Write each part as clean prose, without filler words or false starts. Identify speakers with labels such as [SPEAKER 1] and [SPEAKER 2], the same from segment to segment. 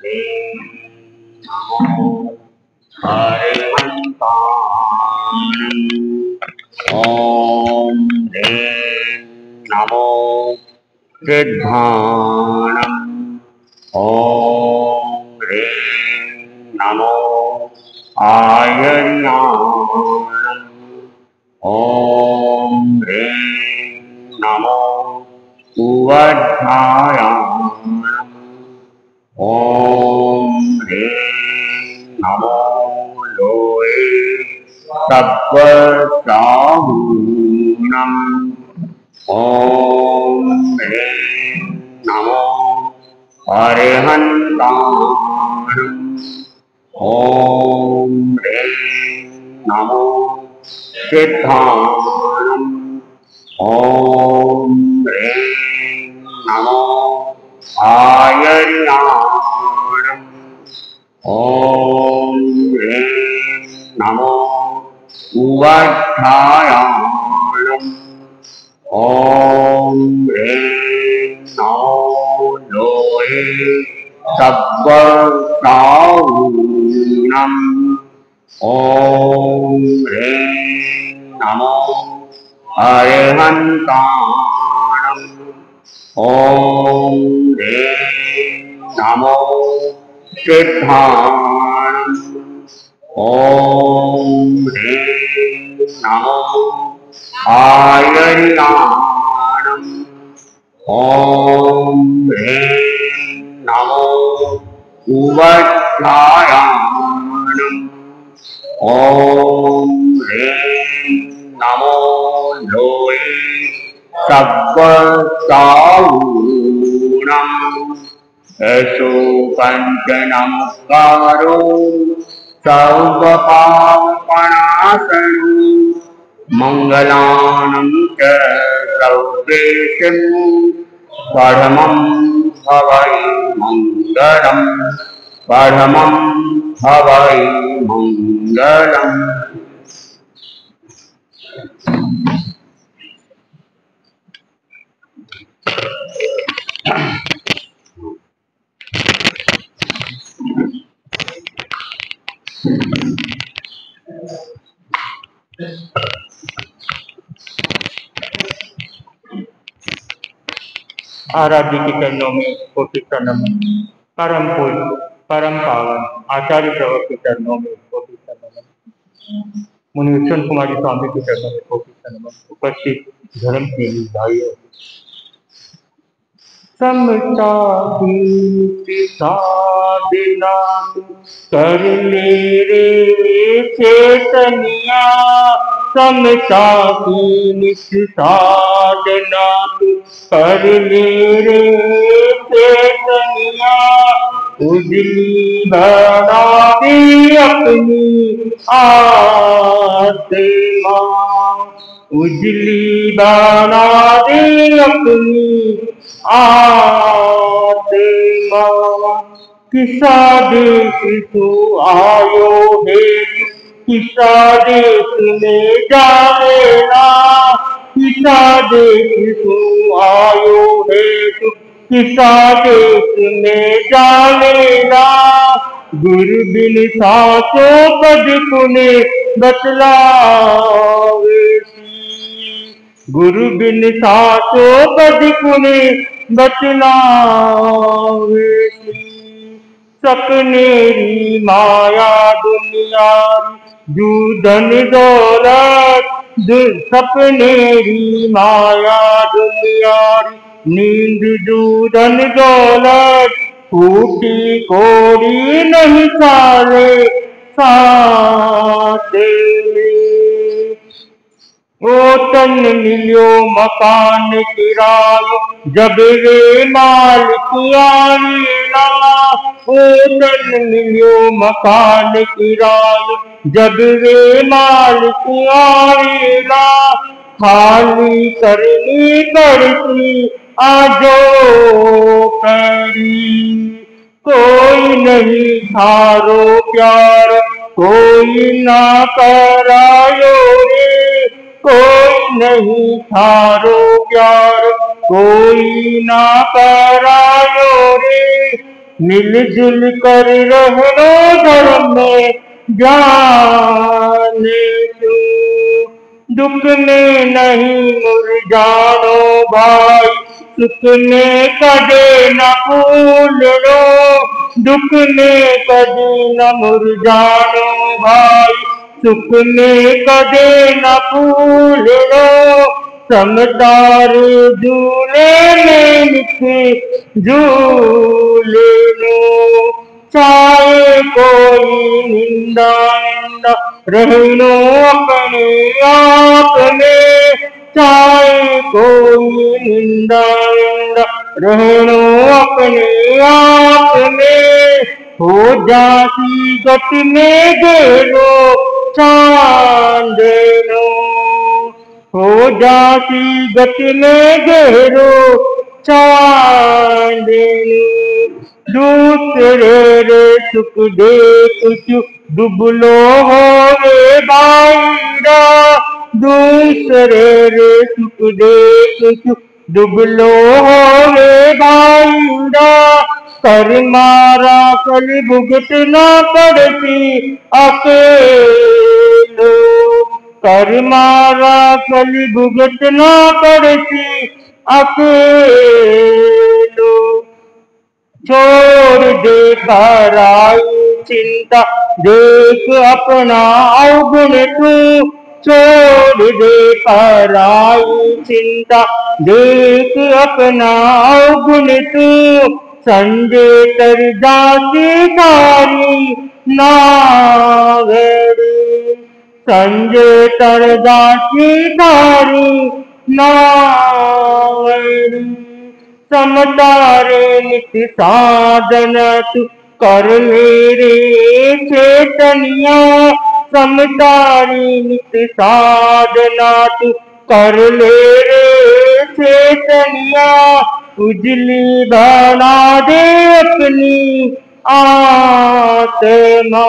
[SPEAKER 1] ह्रीं नमो हरिहन्ताणम्। ॐ ह्रीं नमो सिद्धाणम्। ॐ ह्रीं नमो आयर्याणम्। ॐ ह्रीं नमो उवध्यायाणम्। ॐ ह्रीं नमो लोये सत्त्वसाहूणम्। ॐ ह्रीं नमो अरिहन्ताणम्। ॐ ह्रीं नमो सिद्धाणम्। ॐ ह्रीं नमो आयर्याणम्। ॐ ह्रीं नमो उवध्यायाणम्। ॐ ह्रीं नमो लोये सत्त्वसाहूणम्। ॐ ह्रीं नमो अरिहन्ताणम्। ॐ ह्रीं नमो सिद्धाणम्। ॐ ह्रीं नमो आयर्याणम्। ॐ ह्रीं नमो उवध्यायाणम्। ॐ ह्रीं नमो लोये सत्त्वसाहूणम्। एषो पञ्चनमस्कारो सर्वपापनाशनो मङ्गलानं च सर्वेशं परमं भवै मङ्गलम्। परमं भवै मङ्गलम्। आराध्य के चरणों में कोटि नमन। परम पूज्य परम पावन आचार्य प्रवर के चरणों में कोटि नमन। मुनि विष्णु कुमारी स्वामी के चरणों में कोटि नमन। उपस्थित धर्म प्रेमी भाइयों, समता की साधना कर मेरे चेतनिया। समता की साधना कर मेरे चेतनिया। उजली बना दी अपनी आत्मा। उजली बना दी अपनी आत्मा। किसा देश तू आयो है, किसा देश में जाएगा। किसा देश तू आयो है, किसा देश में जाएगा। गुरु बिन साचो पद पुने बतलावे। गुरु बिन साचो पद पुने बतलावे। सपनेरी माया दुनिया जू धन दौलत। सपनेरी माया दुनिया नींद जू धन दौलत। फूटी कोड़ी नहीं सारे साथे। ओ तन मिलियो मकान किरायो जब वे मालिक आवेला। ओ तन मिलियो मकान किरायो जब वे मालिक आवेला। खाली करनी पड़ती आजो करी। कोई नहीं थारो प्यार कोई ना करायो रे। कोई नहीं थारो प्यार कोई ना करायो रे। मिलजुल कर रहना धर्म में जाने दो। दुख में नहीं मुरझानो भाई, सुख में कदे न भूलनो। दुख में कदे न मुरझानो भाई, सुख में कदे न भूलनो। समतारे झूले में नित झूलनो। चाहे कोई निंदा निंदा रहनो अपने आप में। चाहे कोई निंदा निंदा रहनो अपने आप में। हो जाती गत में गेलो चांदनो। हो जाती गत में गेलो चांदनो। दूसरे रे सुख देख चुप दुबलो हो रे भाईरा। दूसरे रे सुख देख चुप दुबलो हो रे भाईरा। कर मारा कल भुगतना पड़ती अकेलो। कर मारा कल भुगतना पड़ती अकेलो। छोड़ दे पराई चिंता देख अपना अवगुण तू। छोड़ दे पराई चिंता देख अपना अवगुण तू। संजय कर जाती तारी नागरी। संजय कर जाती तारी नागरी। समतारे नित साधन तू कर मेरे चेतनिया। समतारी नित साधना तू कर मेरे चेतनिया। उजली बना दे अपनी आत्मा।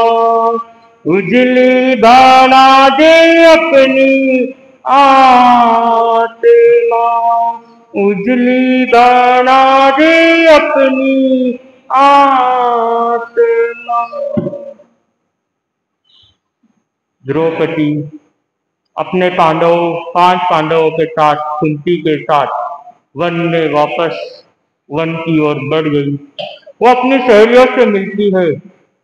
[SPEAKER 1] उजली बना दे अपनी आत्मा। उजली बना दे अपनी आत्मा। द्रौपदी अपने पांच पांडवों के साथ कुंती के साथ वन में वापस वन की ओर बढ़ गई। वो अपनी सहेलियों से मिलती है,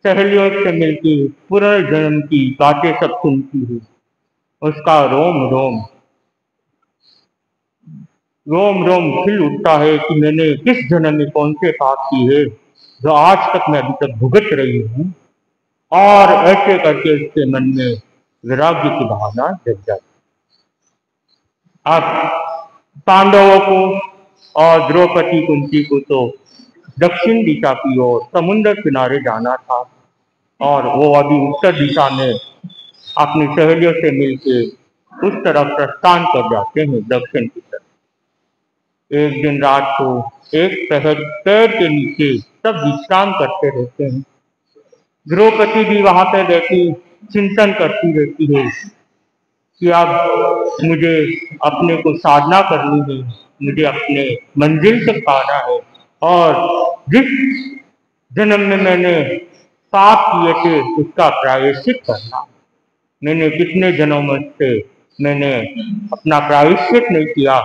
[SPEAKER 1] सहेलियों से मिलती है, पुनर्जन्म की बातें सब सुनती है। उसका रोम रोम रोम रोम खिल उठता है कि मैंने किस जन्म में कौन से पाप किए जो आज तक मैं अभी तक भुगत रही हूँ। और ऐसे करके उसके मन में वैराग्य की भावना जग जाती। अब पांडवों को और द्रौपदी कुंती को तो दक्षिण दिशा की ओर समुद्र किनारे जाना था और वो अभी उत्तर दिशा में अपनी सहेलियों से मिलकर उस तरफ प्रस्थान कर जाते हैं, दक्षिण की तरफ। एक दिन रात को एक पेड़ के नीचे सब विश्राम करते रहते हैं। द्रौपदी भी वहां पे बैठी चिंतन करती रहती है कि अब मुझे अपने को साधना करनी है, मुझे अपने मंजिल तक पाना है। और जिस जन्म में मैंने पाप किए थे उसका प्रायश्चित करना। मैंने कितने जन्मों से मैंने अपना प्रायश्चित नहीं किया।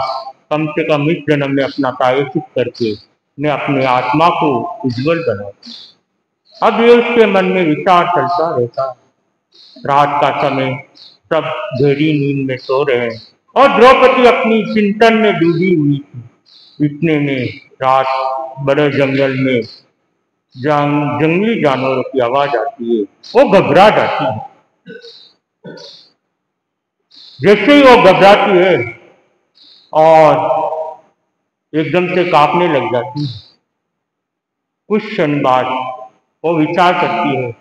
[SPEAKER 1] कम से कम इस जन्म में अपना प्रायश्चित करके मैं अपने आत्मा को उज्जवल बनाऊं। अब ये उसके मन में विचार चलता रहता। रात का समय, सब गहरी नींद में सो रहे हैं और द्रौपदी अपनी चिंतन में डूबी हुई थी। इतने में रात बड़े जंगल में जंगली जानवरों की आवाज आती है। वो घबरा जाती है। जैसे ही वो घबराती है और एकदम से कांपने लग जाती है। कुछ क्षण बाद वो विचार करती है,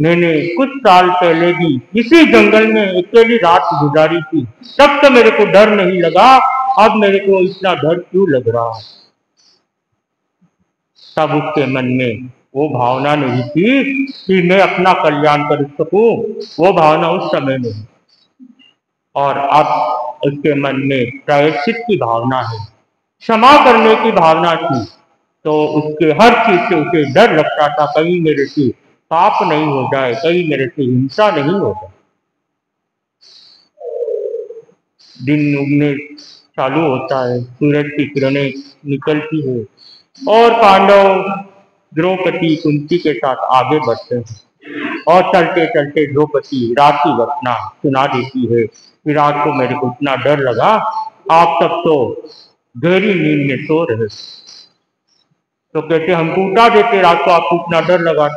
[SPEAKER 1] मैंने कुछ साल पहले भी इसी जंगल में अकेली रात गुजारी थी, तब तो मेरे को डर नहीं लगा, अब मेरे को इतना डर क्यों लग रहा है। तब उसके मन में वो भावना नहीं थी कि मैं अपना कल्याण कर सकूं, वो भावना उस समय नहीं। और अब उसके मन में प्रायश्चित की भावना है, क्षमा करने की भावना थी। तो उसके हर चीज से उसे डर लगता था, कहीं मेरे से पाप नहीं हो जाए, कहीं मेरे से हिंसा नहीं हो जाए। दिन उगने चालू होता है, सूरज की किरणें निकलती है और पांडव द्रौपदी कुंती के साथ आगे बढ़ते हैं और चलते चलते द्रौपदी रात की घटना सुना देती है कि रात को मेरे को इतना डर लगा, आप सब तो गहरी नींद में सो रहे। तो कहते हमको उठा देते, रात को आपको इतना डर लगा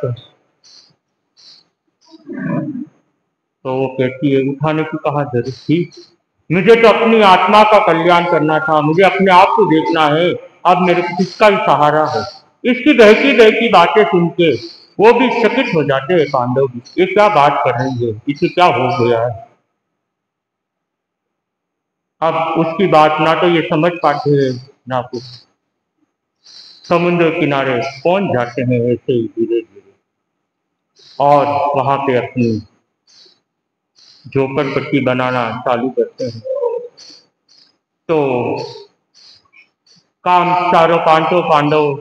[SPEAKER 1] तो वो कहती है उठाने की कहाँ जरूरत थी, मुझे तो अपनी आत्मा का कल्याण करना था, मुझे अपने आप को देखना है, अब मेरे को किसका ही सहारा है। इसकी बहकी बहकी बातें सुन के वो भी चकित हो जाते हैं पांडव भी, ये क्या बात कर रही है, इसे क्या हो गया है। अब उसकी बात ना तो ये समझ पाते हैं ना कुछ, समुद्र किनारे पहुंच जाते हैं ऐसे ही धीरे धीरे और वहां पे अपनी झोपड़पट्टी बनाना चालू करते हैं। तो काम चारों पांचों पांडव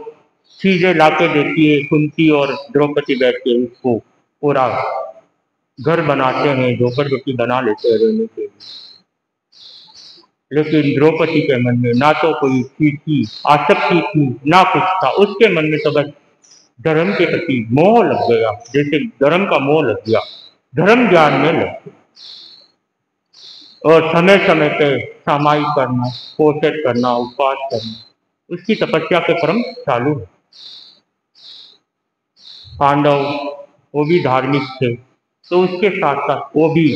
[SPEAKER 1] चीजें लाके देती है, कुंती और द्रौपदी बैठ के उसको पूरा घर बनाते हैं, झोपड़पट्टी बना लेते हैं रहने के लिए। लेकिन द्रौपदी के मन में ना तो कोई चीज की आसक्ति थी ना कुछ था, उसके मन में तो बस धर्म के प्रति मोह लग गया, जैसे धर्म का मोह लग गया, धर्म ज्ञान में लग गया और समय समय पे सामायिक करना, पोषण करना, उपवास करना, उसकी तपस्या के क्रम चालू है। पांडव वो भी धार्मिक थे तो उसके साथ साथ वो भी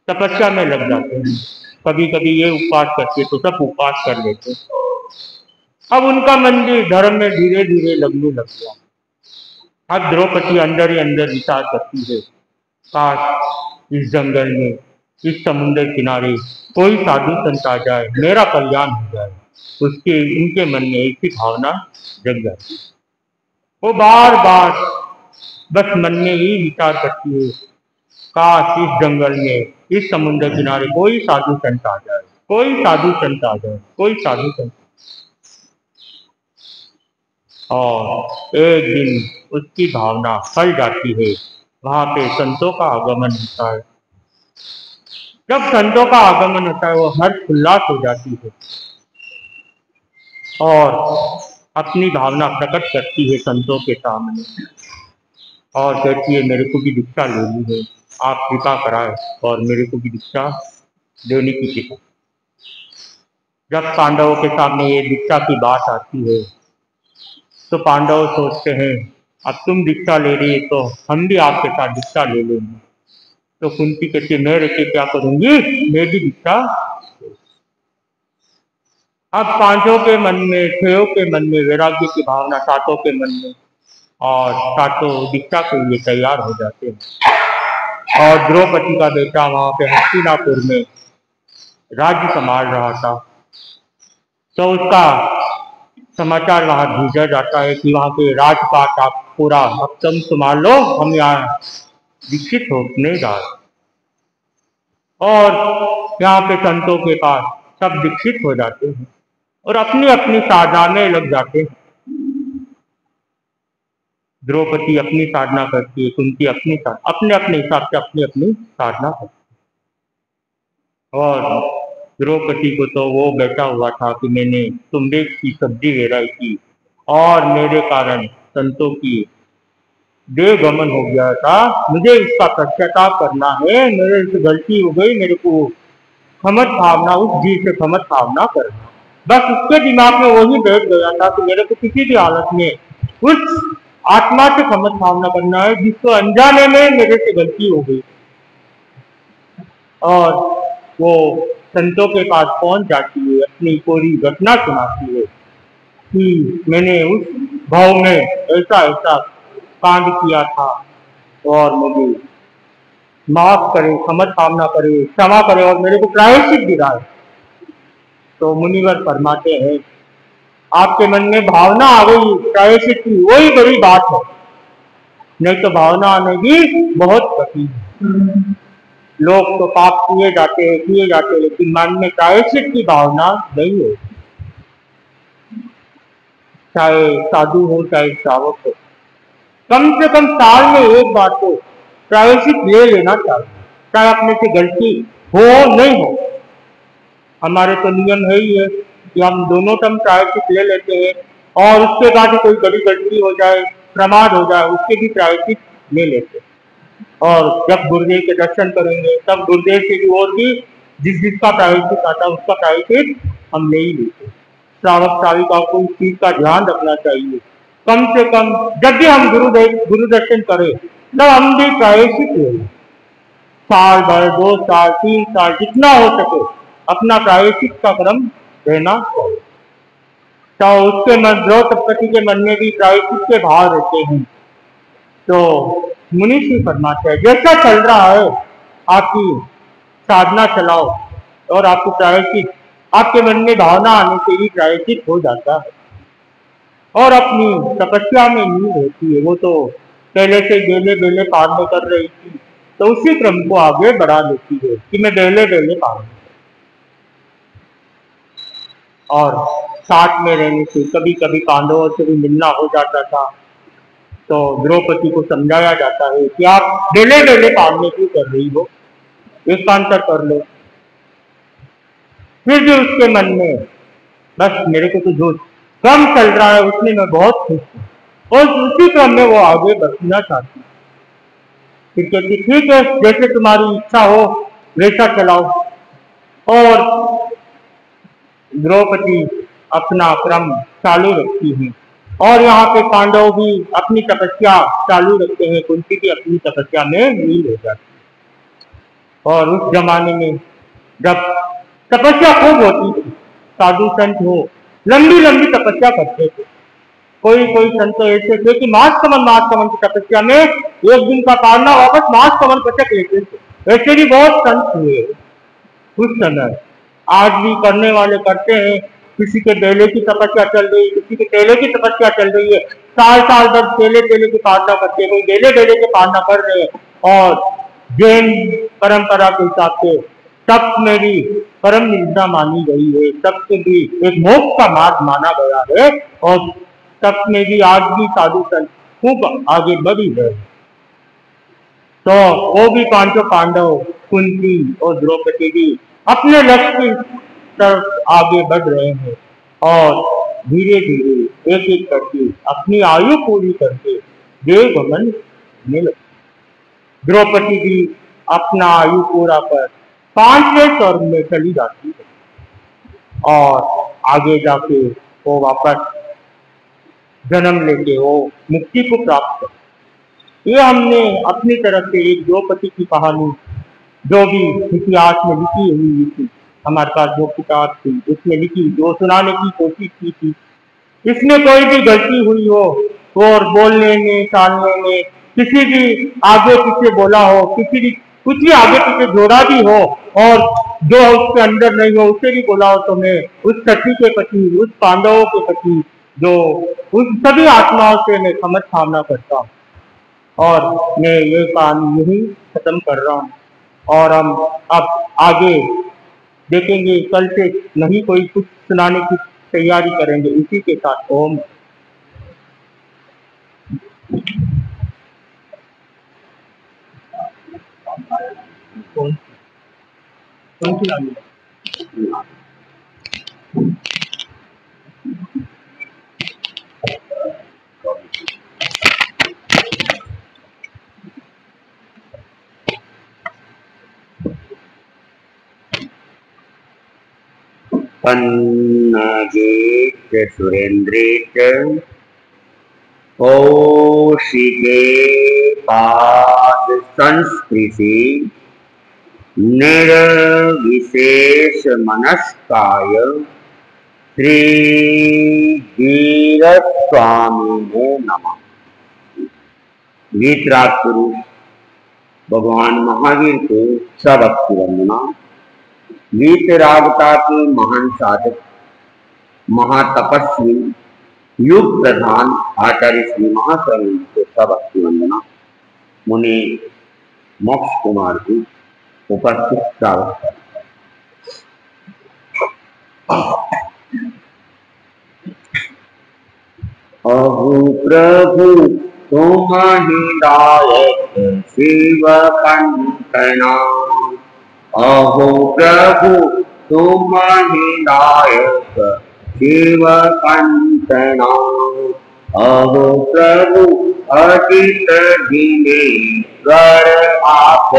[SPEAKER 1] तपस्या में लग जाते हैं, कभी कभी ये उपवास करते तो सब उपवास कर लेते। अब उनका मन भी धर्म में धीरे धीरे लगने लग गया। अब द्रौपदी अंदर ही अंदर विचार करती है, काश इस जंगल में, इस समुद्र किनारे कोई साधु संत आ जाए, मेरा कल्याण हो जाए। उसके उनके मन में ऐसी भावना जग जाती। वो बार बार बस मन में ही विचार करती है, काश इस जंगल में, इस समुद्र किनारे कोई साधु संत आ जाए, कोई साधु संत आ जाए, कोई साधु संत। और एक दिन उसकी भावना फल जाती है, वहां पे संतों का आगमन होता है। जब संतों का आगमन होता है वो हर्ष उल्लास हो जाती है और अपनी भावना प्रकट करती है संतों के सामने और कहती है मेरे को भी दीक्षा लेनी है, आप कृपा कराए और मेरे को भी दीक्षा देने की कृपा। जब पांडवों के सामने ये दीक्षा की बात आती है तो पांडव सोचते हैं अब तुम दीक्षा ले रही है तो हम भी आपके साथ दीक्षा ले लेंगे। तो कुंती कहती मैं रह के क्या करूंगी, मैं भी दीक्षा। अब पांचों के मन में, छयों के मन में वैराग्य की भावना, सातों के मन में, और सातों दीक्षा के लिए तैयार हो जाते हैं। और द्रौपदी का बेटा वहां पे हस्तिनापुर में राज्य संभाल रहा था, तो उसका समाचार वहां भेजा जाता है कि वहां के राजपाट आप पूरा अब तुम संभाल लो, हम यहाँ दीक्षित होने जा रहे। और यहाँ पे संतों के पास सब दीक्षित हो जाते हैं और अपनी अपनी साधना में लग जाते हैं। द्रौपदी अपनी साधना करती है, कुंती अपनी अपने अपने हिसाब से अपनी अपनी साधना करती है। और द्रौपदी को तो वो बैठा हुआ था कि मैंने तुम्बे की सब्जी गिराई थी और मेरे कारण संतों की देह गमन हो गया था, मुझे इसका पश्चाताप करना है, मेरे से गलती हो गई, मेरे को क्षमत भावना, उस जी से क्षमत भावना करना। बस उसके दिमाग में वही बैठ गया था कि मेरे को किसी भी हालत में उस आत्मा से क्षमत भावना करना है जिसको अनजाने में मेरे से गलती हो गई। और वो संतों के पास पहुंच जाती है, अपनी पूरी घटना सुनाती है कि मैंने उस भाव में ऐसा ऐसा कांड किया था और मुझे माफ करे, क्षमत कामना करे, क्षमा करे और मेरे को प्रायश्चित दिलाए। तो मुनिवर फरमाते हैं आपके मन में भावना आ गई प्रायश्चित की, वही बड़ी बात है, नहीं तो भावना आने की बहुत कठिन है। लोग तो पाप किए जाते हैं लेकिन मन में प्रायश्चित की भावना नहीं है। चाहे साधु हो चाहे श्रावक हो, कम से कम साल में एक बार तो प्रायश्चित ले लेना चाहिए, चाहे अपने से गलती हो नहीं हो। हमारे तो नियम है ही है कि हम दोनों टाइम प्रायश्चित ले लेते हैं, और उसके बाद कोई बड़ी गलती हो जाए, प्रमाद हो जाए, उसके भी प्रायश्चित ले लेते हैं। और जब गुरुदेव के दर्शन करेंगे तब गुरुदेव की ओर भी जिसका प्रायश्चित आता है उसका प्रायश्चित हम ले ही लेते हैं। श्रावक श्राविकाओं को इस चीज का ध्यान रखना चाहिए। कम से कम जब भी हम गुरु दर्शन करें तब हम भी प्रायश्चित लें। साल भर, 2 साल, 3 साल, जितना हो सके अपना प्रायश्चित का क्रम रहना चाहिए। तो उसके मन, द्रौपदी के मन में भी प्रायश्चित के भाव रहते हैं। तो मुनि से करना चाहिए, जैसा चल रहा है आपकी साधना चलाओ, और आपको प्रायश्चित आपके मन में भावना आने से ही प्रायश्चित हो जाता है। और अपनी तपस्या में नींद होती है, वो तो पहले से बेले बेले पार में कर रही थी, तो उसी क्रम को आगे बढ़ा लेती है कि मैं बेले बेले पार में। और साथ में रहने से कभी कभी पांडवों से भी मिलना हो जाता था, तो द्रौपदी को समझाया जाता है कि आप बेले बेले पार में क्यों कर रही हो, एकांतर कर लो। फिर भी उसके मन में बस मेरे को तो जो क्रम चल रहा है उसमें मैं बहुत खुश हूँ, और उसी क्रम में वो आगे बढ़ना चाहती है। फिर कहती ठीक है, जैसे तुम्हारी इच्छा हो वैसा चलाओ। और द्रौपदी अपना क्रम चालू रखती है, और यहाँ पे पांडव भी अपनी तपस्या चालू रखते हैं, कुंती भी अपनी तपस्या में लीन हो जाती है। और उस जमाने में जब तपस्या खूब होती थी, साधु संत हो लंबी लंबी तपस्या करते थे। कोई कोई संत ऐसे थे कि मास कमन की तपस्या में एक दिन का पारना वापस मास कमन पचक लेते थे। ऐसे भी बहुत संत हुए उस समय। आज भी करने वाले करते हैं, किसी के बेले की तपस्या चल रही है, किसी के केले की तपस्या चल रही है, साल साल भर केले केले की पारना करते हैं, कोई बेले बेले की पारना कर रहे हैं। और जैन परंपरा के हिसाब से तप में भी परम निष्ठा मानी गई है, तप से भी एक मोक्ष का मार्ग माना गया है, और तप में भी आज भी साधु संत खूब आगे बढ़ी है। तो वो भी पांचों पांडव, कुंती और द्रौपदी भी अपने लक्ष्य की तरफ आगे बढ़ रहे हैं, और धीरे धीरे एक एक करके अपनी आयु पूरी करके देव गमन में लगे। द्रौपदी भी अपना आयु पूरा कर 5वें स्वर्ग में चली जाती है, और आगे जाके वो वापस जन्म लेके वो मुक्ति को प्राप्त कर। ये हमने अपनी तरफ से एक द्रौपदी की कहानी जो भी इतिहास में लिखी हुई थी, हमारे पास जो किताब थी उसमें लिखी, जो सुनाने की कोशिश की थी। इसमें कोई भी गलती हुई हो, और बोलने में, चालने में किसी भी आगे पीछे बोला हो, किसी भी कुछ भी आगे पीछे जोड़ा भी हो, और जो उसके अंदर नहीं हो उसे भी बोला हो, तो मैं उस सती के प्रति, उस पांडवों के प्रति, जो उन सभी आत्माओं से मैं क्षमा कामना करता हूँ। और मैं ये कहानी यही खत्म कर रहा हूँ, और हम अब आगे देखेंगे, कल से नहीं कोई कुछ सुनाने की तैयारी करेंगे। इसी के साथ ओम। कौन सी लानी है?
[SPEAKER 2] पन्नगेत्र सुरेन्द्रेत्र कौशिके पाद संस्पृशि निर्विशेष मनस्काय श्री वीरस्वामिने नमः। वीतराग पुरुष भगवान महावीर को सबकी वंदना। वीतरागता के महान साधक, महातपस्वी, युग प्रधान आचार्य श्री महास्वामी को सबकी वंदना। मुनि मोक्ष कुमार जी उपस्थित श्रावक। अहो प्रभु तुम ही दायक शिव कंठना। अहो प्रभु तुम ही दायक शिव कंठना। अहो प्रभु अजित दिनेश्वर आप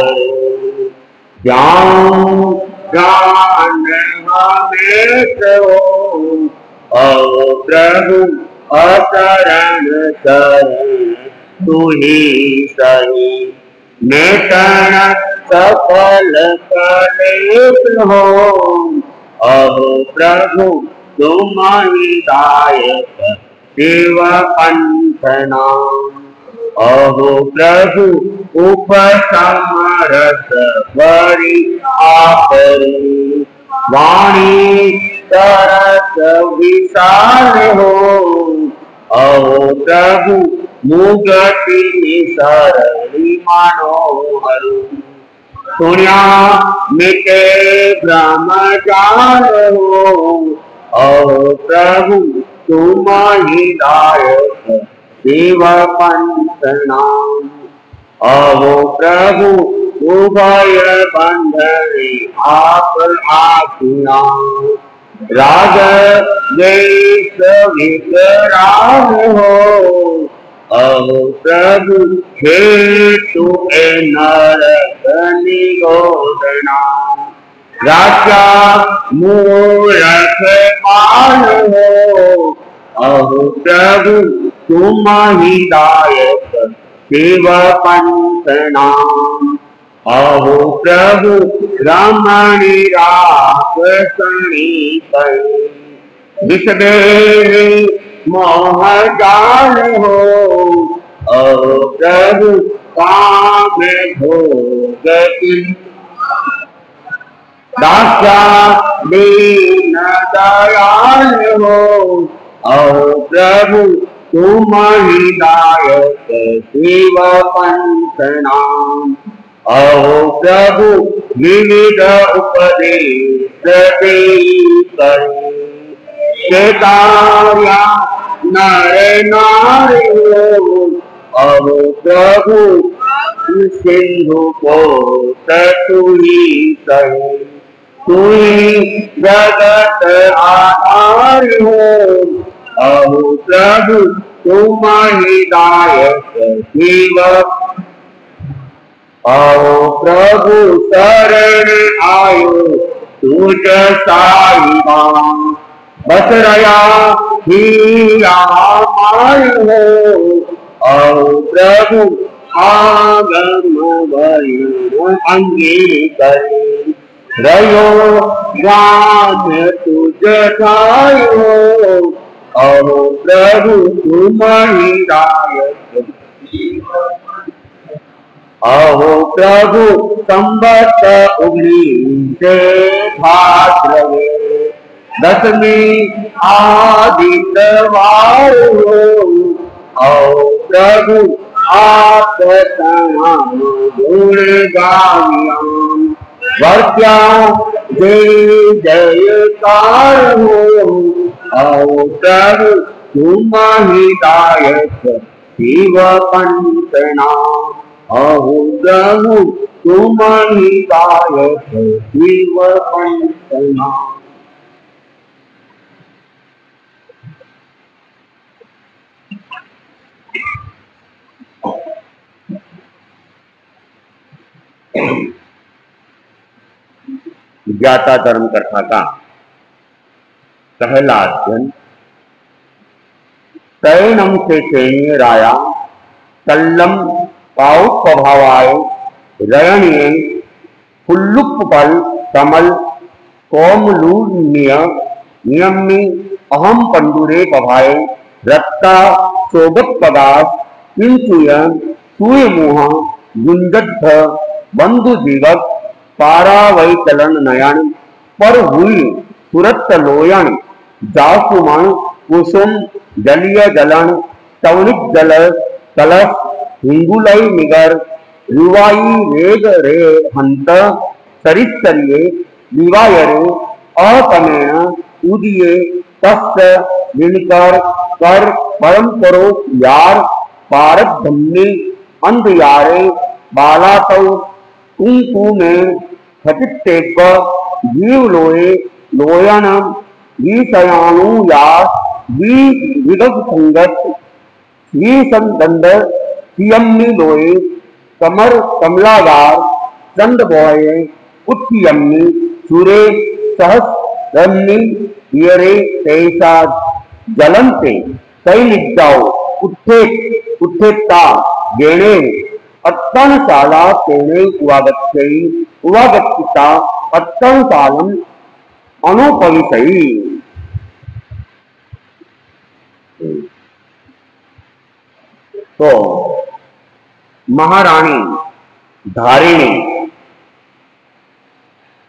[SPEAKER 2] जाऊं जान हमें हो। अहो प्रभु अशरण शरण तू ही सही। नेतन सफल कलेश हो। अहो प्रभु तुम ही दायक शिव कंठना। अहो प्रभु उपसमरस वरी आपरी। वाणी तरस विशाल हो। अहो प्रभु मुगति सरणी मनोहर। सुनिया मिटे ब्रह्म जान हो। अहो प्रभु तुम ही दायक शिव कंठना। अहो प्रभु उभय बंधने आप आज्ञा। राज देश विकराल हो। अहो प्रभु हेतु नरक निगोदना। राजा मूरख पाल हो। अहो प्रभु तुम ही दायक शिव कंठना। अहो प्रभु रमणी राख सणीप विषदे मोह जाल हो। अहो प्रभु काम भोग दास्या दीन दयाल हो। अहो प्रभु तुम ही दायक शिव कंठना। अहो प्रभु विविध उपदेश देकर चेताया नर नारी हो। अहो प्रभु सिंधु को तू ही सही। तू ही जगत आधार हो। अहो प्रभु तुम ही दायक शिव। अहो प्रभु शरण आयो तुझ साईबा। बस रया ही आमार हो। अहो प्रभु आगम वर्ण अंगीकर रयो ज्ञान तुझ हो। अहो प्रभु तुम ही दायक। अहो प्रभु संबत उगली से भाद्रवे दसवीं आदितवार हो। अहो प्रभु आप गुण गाव्याम वर्त्या दे जयकार हो। अहो प्रभु तुम ही दायक शिव कंठना। अहो प्रभु तुम ही दायक शिव कंठना। ज्ञाता धर्म कथा का पहला अध्ययन तैनम से सैन्य राया कल्लम पाउत स्वभावाय रयणीय फुल्लुप्पल कमल कोमलून्य नियम्नि अहम पंडुरे पभाए रक्ता शोभत पदार्थ किंचुयन सूय मोह गुंजद्ध बंधु जीवक पारावय चलन नयन पर हुई सुरत लोयन जासुमण कुसुम जलीय जलन तवनिक जल कलश हिंगुलई निगर रुवाई वेग रे हंत सरिस्तरिये दिवायरे अतमेण उदिये तस्य विनिकर कर परम करो यार पारक धम्मे अंधयारे बाला तौ कुंकु में खचित टेक जीव लोए लोयन विषयाणु या विगत संगत संदंड सियम्मी लोए कमर कमलागार चंद बोए उत्तियम्मी सुरे सहस रम्मी येरे तैसा जलंते कई निजाओ उत्थेता गेणे अत्तन साला तेणे उवागत्ता अत्तन सालम अनुपवितई। तो महारानी धारिणी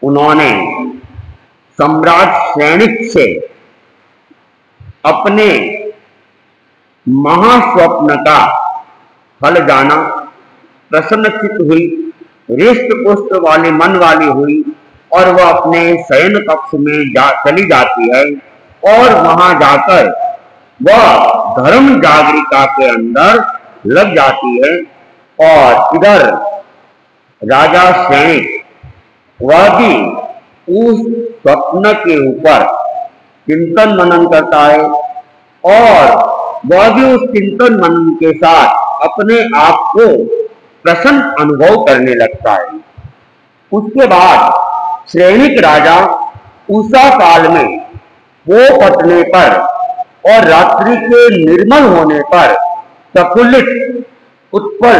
[SPEAKER 2] उन्होंने सम्राट सैनिक से अपने महास्वप्न का फल जाना, प्रसन्नचित हुई, हृष्ट पुष्ट वाली मन वाली हुई और वह अपने शयन कक्ष में चली जाती है और वहां जाकर वह धर्म जागरिका के अंदर लग जाती है। और इधर राजा सैनिक वह भी उस स्वप्न के ऊपर चिंतन मनन करता है और वह भी उस चिंतन मनन के साथ अपने आप को प्रसन्न अनुभव करने लगता है। उसके बाद सैनिक राजा उषा काल में वो पटने पर और रात्रि के निर्मल होने पर प्रफुल्लित उत्पल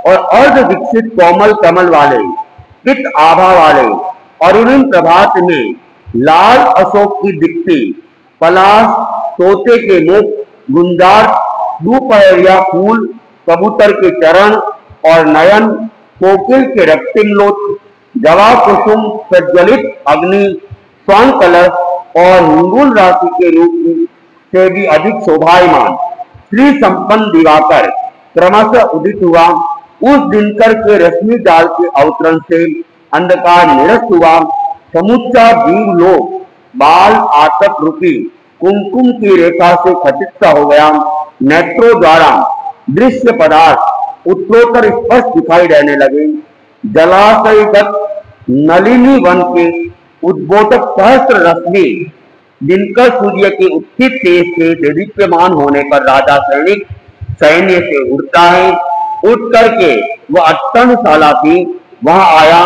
[SPEAKER 2] और अर्ध विकसित कोमल कमल वाले पित आभा वाले अरुणिम प्रभात में लाल अशोक की दिखती पलाश तोते के मुख गुंजार दोपहरिया फूल कबूतर के चरण और नयन कोकिल के रक्तिमलोच जवा कुसुम प्रज्वलित अग्नि स्वर्ण कलश और हिंगुल राशि के रूप से भी अधिक शोभायमान श्री संपन्न दिवाकर क्रमशः उदित हुआ। उस दिनकर के रश्मि जाल के अवतरण से अंधकार निरस्त हुआ। समुच्चा जीव लोक बाल आतप रूपी कुमकुम की रेखा से खचित सा हो गया। नेत्रों द्वारा दृश्य पदार्थ उत्तरोत्तर स्पष्ट दिखाई देने लगे। जलाशयगत नलिनी वन के उद्बोधक सहस्त्र रश्मि दिनकर सूर्य के उत्थित तेज से देदीप्यमान होने पर राजा सैनिक सैन्य से उड़ता है। उठ करके वह अट्टनशाला थी वहां आया,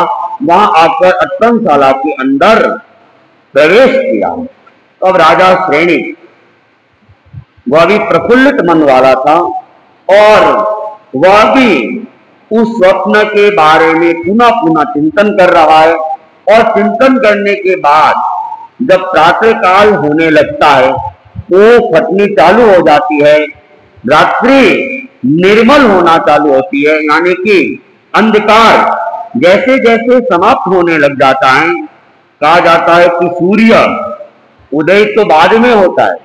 [SPEAKER 2] वहां आकर अट्टनशाला के अंदर प्रवेश किया। अब राजा सैनिक वह भी प्रफुल्लित मन वाला था और वह भी उस स्वप्न के बारे में पुनः पुनः चिंतन कर रहा है। और चिंतन करने के बाद जब प्रातः काल होने लगता है वो फटनी चालू हो जाती है, रात्रि निर्मल होना चालू होती है, यानी कि अंधकार जैसे जैसे समाप्त होने लग जाता है। कहा जाता है कि सूर्य उदय तो बाद में होता है,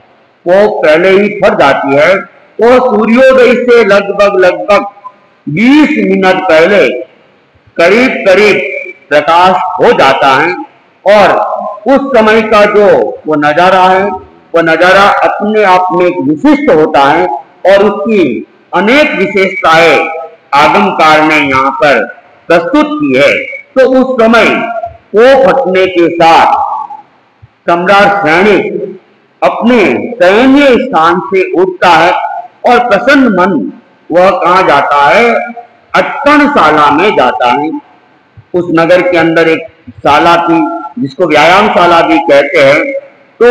[SPEAKER 2] वो पहले ही फट जाती है। तो सूर्योदय से लगभग 20 मिनट पहले करीब करीब प्रकाश हो जाता है और उस समय का जो वो नजारा है वो नजारा अपने आप में विशिष्ट होता है और उसकी अनेक विशेषताएं आगमकार ने यहाँ पर प्रस्तुत की है। तो उस समय वो फटने के साथ सम्राट सैनिक अपने सैन्य स्थान से उठता है और प्रसन्न मन वह कहाँ जाता है, अट्टनशाला में जाता है। उस नगर के अंदर एक शाला थी जिसको व्यायामशाला भी कहते हैं। तो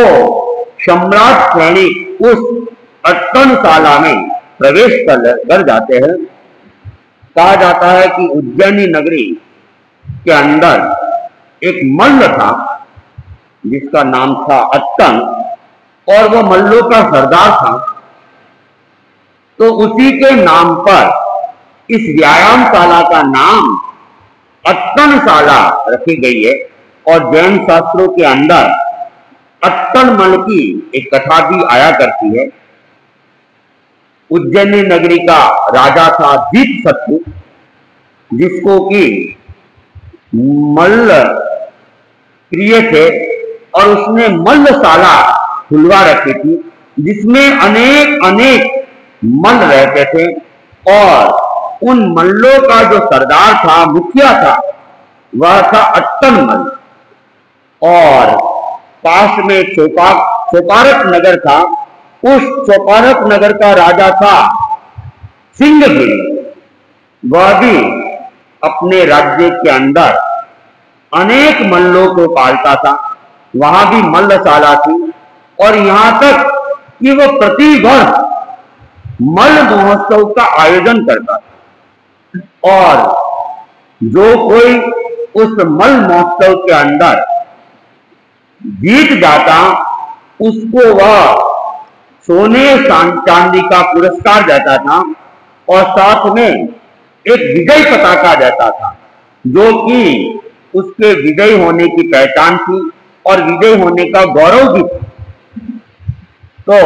[SPEAKER 2] सम्राट सैनिक उस अट्टनशाला में प्रवेश कर जाते हैं। कहा जाता है कि उज्जैनी नगरी के अंदर एक मल्ल था जिसका नाम था अट्टन और वह मल्लों का सरदार था। तो उसी के नाम पर इस व्यायामशाला का नाम अट्टनशाला रखी गई है। और जैन शास्त्रों के अंदर अट्टन मल की एक कथा भी आया करती है। उज्जैनी नगरी का राजा था दीपशत्रु, जिसको कि मल्ल प्रिय थे और उसने मल्लशाला खुलवा रखी थी। जिसमें अनेक अनेक मल्ल रहते थे, और उन मल्लों का जो सरदार था, मुखिया था, वह था अट्टन मल्ल। और पास में चौपारक नगर था। उस चौपारक नगर का राजा था सिंहगिरी। वह भी अपने राज्य के अंदर अनेक मल्लों को पालता था। वहां भी मल्लशाला थी, और यहां तक कि वह प्रतिवर्ष मल्ल महोत्सव का आयोजन करता था। और जो कोई उस मल्ल महोत्सव के अंदर जीत जाता, उसको वह सोने चांदी का पुरस्कार देता था, और साथ में एक विजय पताका देता था, जो कि उसके विजय होने की पहचान थी और विजय होने का गौरव भी था। तो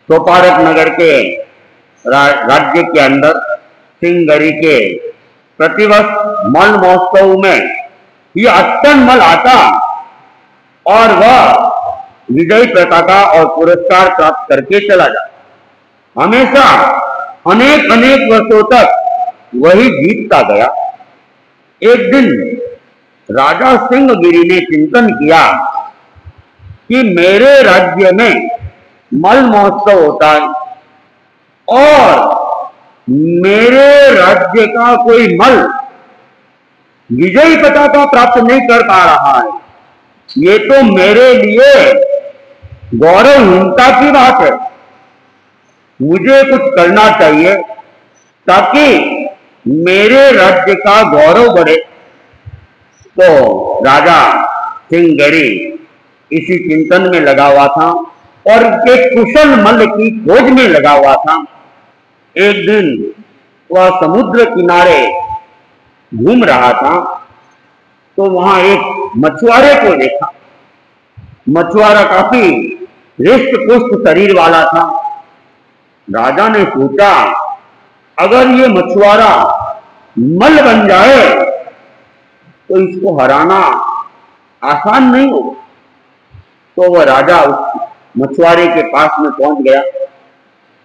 [SPEAKER 2] चौपारक नगर के राज्य के अंदर सिंहगिरी के प्रतिवर्ष मल्ल महोत्सव में यह अट्टन मल्ल आता, और वह विजय पताका और पुरस्कार प्राप्त करके चला जाता। हमेशा अनेक अनेक वर्षों तक वही जीतता गया। एक दिन राजा सिंहगिरी ने चिंतन किया कि मेरे राज्य में मल्ल महोत्सव होता है, और मेरे राज्य का कोई मल्ल विजयी पताका प्राप्त नहीं कर पा रहा है। ये तो मेरे लिए गौरवहीनता की बात है। मुझे कुछ करना चाहिए ताकि मेरे राज्य का गौरव बढ़े। तो राजा सिंहगिरी इसी चिंतन में लगा हुआ था, और एक कुशल मल्ल की खोज में लगा हुआ था। एक दिन वह समुद्र किनारे घूम रहा था, तो वहां एक मछुआरे को देखा। मछुआरा काफी हृष्ट पुष्ट शरीर वाला था। राजा ने सोचा, अगर ये मछुआरा मल्ल बन जाए तो इसको हराना आसान नहीं होगा। तो वह राजा उस मछुआरे के पास में पहुंच गया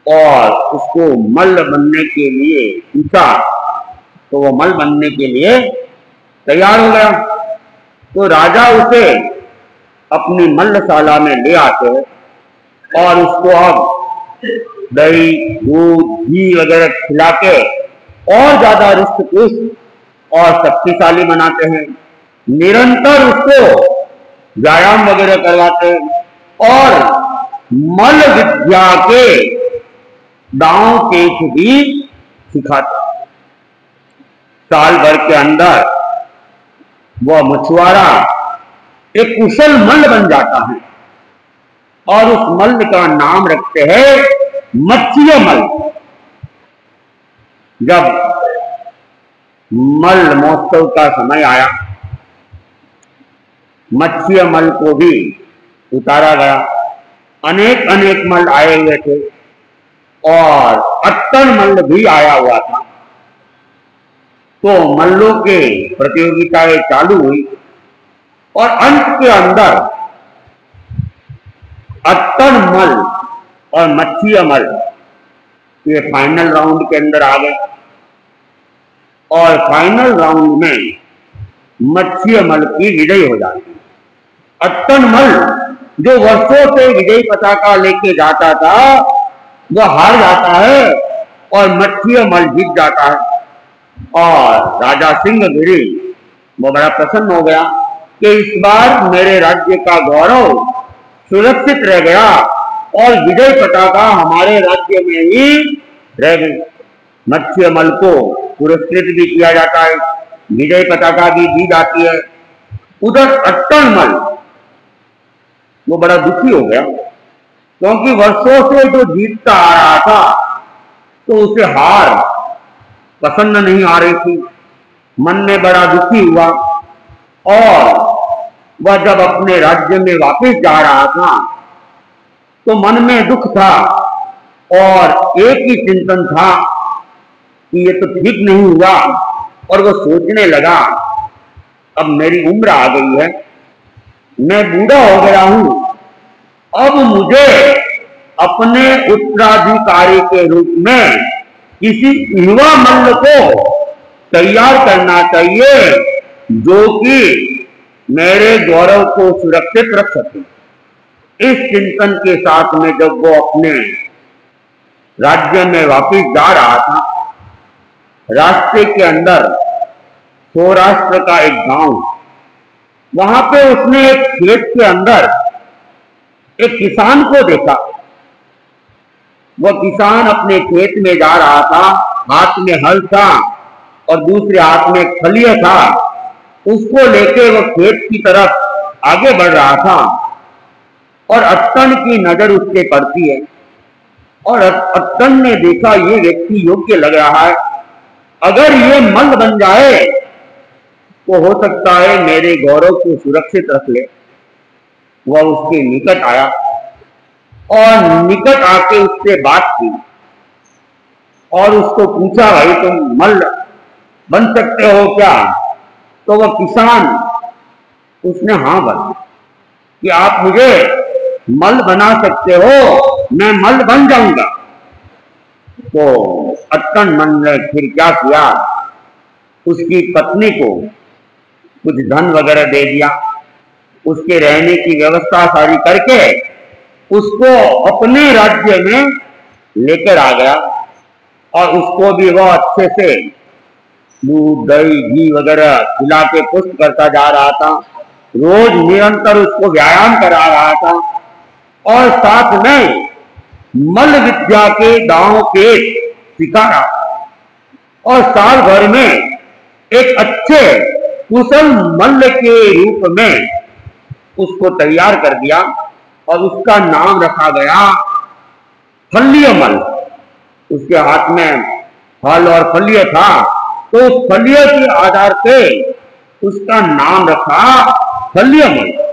[SPEAKER 2] और उसको मल्ल बनने के लिए पूछा। तो वह मल्ल बनने के लिए तैयार हो गया। तो राजा उसे अपनी मल्लशाला में ले आते हैं, और उसको अब दही, दूध, घी वगैरह खिला के और ज्यादा हृष्ट पुष्ट और शक्तिशाली बनाते हैं। निरंतर उसको व्यायाम वगैरह करवाते हैं, और मल्ल विद्या के दांव पेच भी सिखाते हैं। साल भर के अंदर वह मछुआरा एक कुशल मल्ल बन जाता है, और उस मल्ल का नाम रखते हैं मत्स्य मल्ल। जब मल्ल महोत्सव का समय आया, मत्स्य मल्ल को भी उतारा गया। अनेक अनेक मल्ल आए हुए थे, और अट्टन मल्ल भी आया हुआ था। तो मल्लों के प्रतियोगिताएं चालू हुई, और अंत के अंदर अट्टन मल्ल और मत्स्य मल्ल ये फाइनल राउंड के अंदर आ गए। और फाइनल राउंड में मत्स्य मल्ल की विजय हो जाती है। अट्टन मल्ल जो वर्षों से विजय पताका लेके जाता था, वह हार जाता है, और मत्स्य मल्ल जीत जाता है। और राजा सिंहगिरी वो बड़ा प्रसन्न हो गया कि इस बार मेरे राज्य का गौरव सुरक्षित रह गया, और विजय पताका हमारे राज्य में ही रह गई। मत्स्य मल्ल को पुरस्कृत भी किया जाता है, विजय पताका भी दी जाती है। उधर अट्टन मल्ल वो बड़ा दुखी हो गया, क्योंकि वर्षों से जो जीतता आ रहा था, तो उसे हार पसंद नहीं आ रही थी। मन में बड़ा दुखी हुआ, और वह जब अपने राज्य में वापस जा रहा था, तो मन में दुख था, और एक ही चिंतन था कि ये तो ठीक नहीं हुआ। और वो सोचने लगा, अब मेरी उम्र आ गई है, मैं बूढ़ा हो गया हूं, अब मुझे अपने उत्तराधिकारी के रूप में किसी युवा मल्ल को तैयार करना चाहिए जो कि मेरे गौरव को सुरक्षित रख सके। इस चिंतन के साथ में जब वो अपने राज्य में वापिस जा रहा था, रास्ते के अंदर सौराष्ट्र का एक गांव, वहां पे उसने एक खेत के अंदर एक किसान को देखा। वह किसान अपने खेत में जा रहा था, हाथ में हल था और दूसरे हाथ में खलिया था। उसको लेके वह खेत की तरफ आगे बढ़ रहा था और अत्तन की नजर उस पे पड़ती है और अत्तन ने देखा ये व्यक्ति योग्य लग रहा है, अगर ये मल्ल बन जाए तो हो सकता है मेरे गौरव को सुरक्षित रख ले। वह उसके निकट आया और निकट आके उससे बात की और उसको पूछा, भाई तुम मल्ल बन सकते हो क्या? तो वह किसान, उसने हाँ बोला कि आप मुझे मल्ल बना सकते हो, मैं मल्ल बन जाऊंगा। तो अत्तन मन ने फिर क्या किया, उसकी पत्नी को कुछ धन वगैरह दे दिया, उसके रहने की व्यवस्था सारी करके उसको अपने राज्य में लेकर आ गया और उसको भी वह अच्छे से दूध दही घी वगैरह खिला के पुष्ट करता जा रहा था। रोज निरंतर उसको व्यायाम करा रहा था और साथ में मल्ल विद्या के दांव के सिखा रहा और साल भर में एक अच्छे कुशल मल्ल के रूप में उसको तैयार कर दिया और उसका नाम रखा गया फल्य मल्ल। उसके हाथ में हल और फल्य था, तो उस फल्य के आधार पे उसका नाम रखा फल्य मल्ल।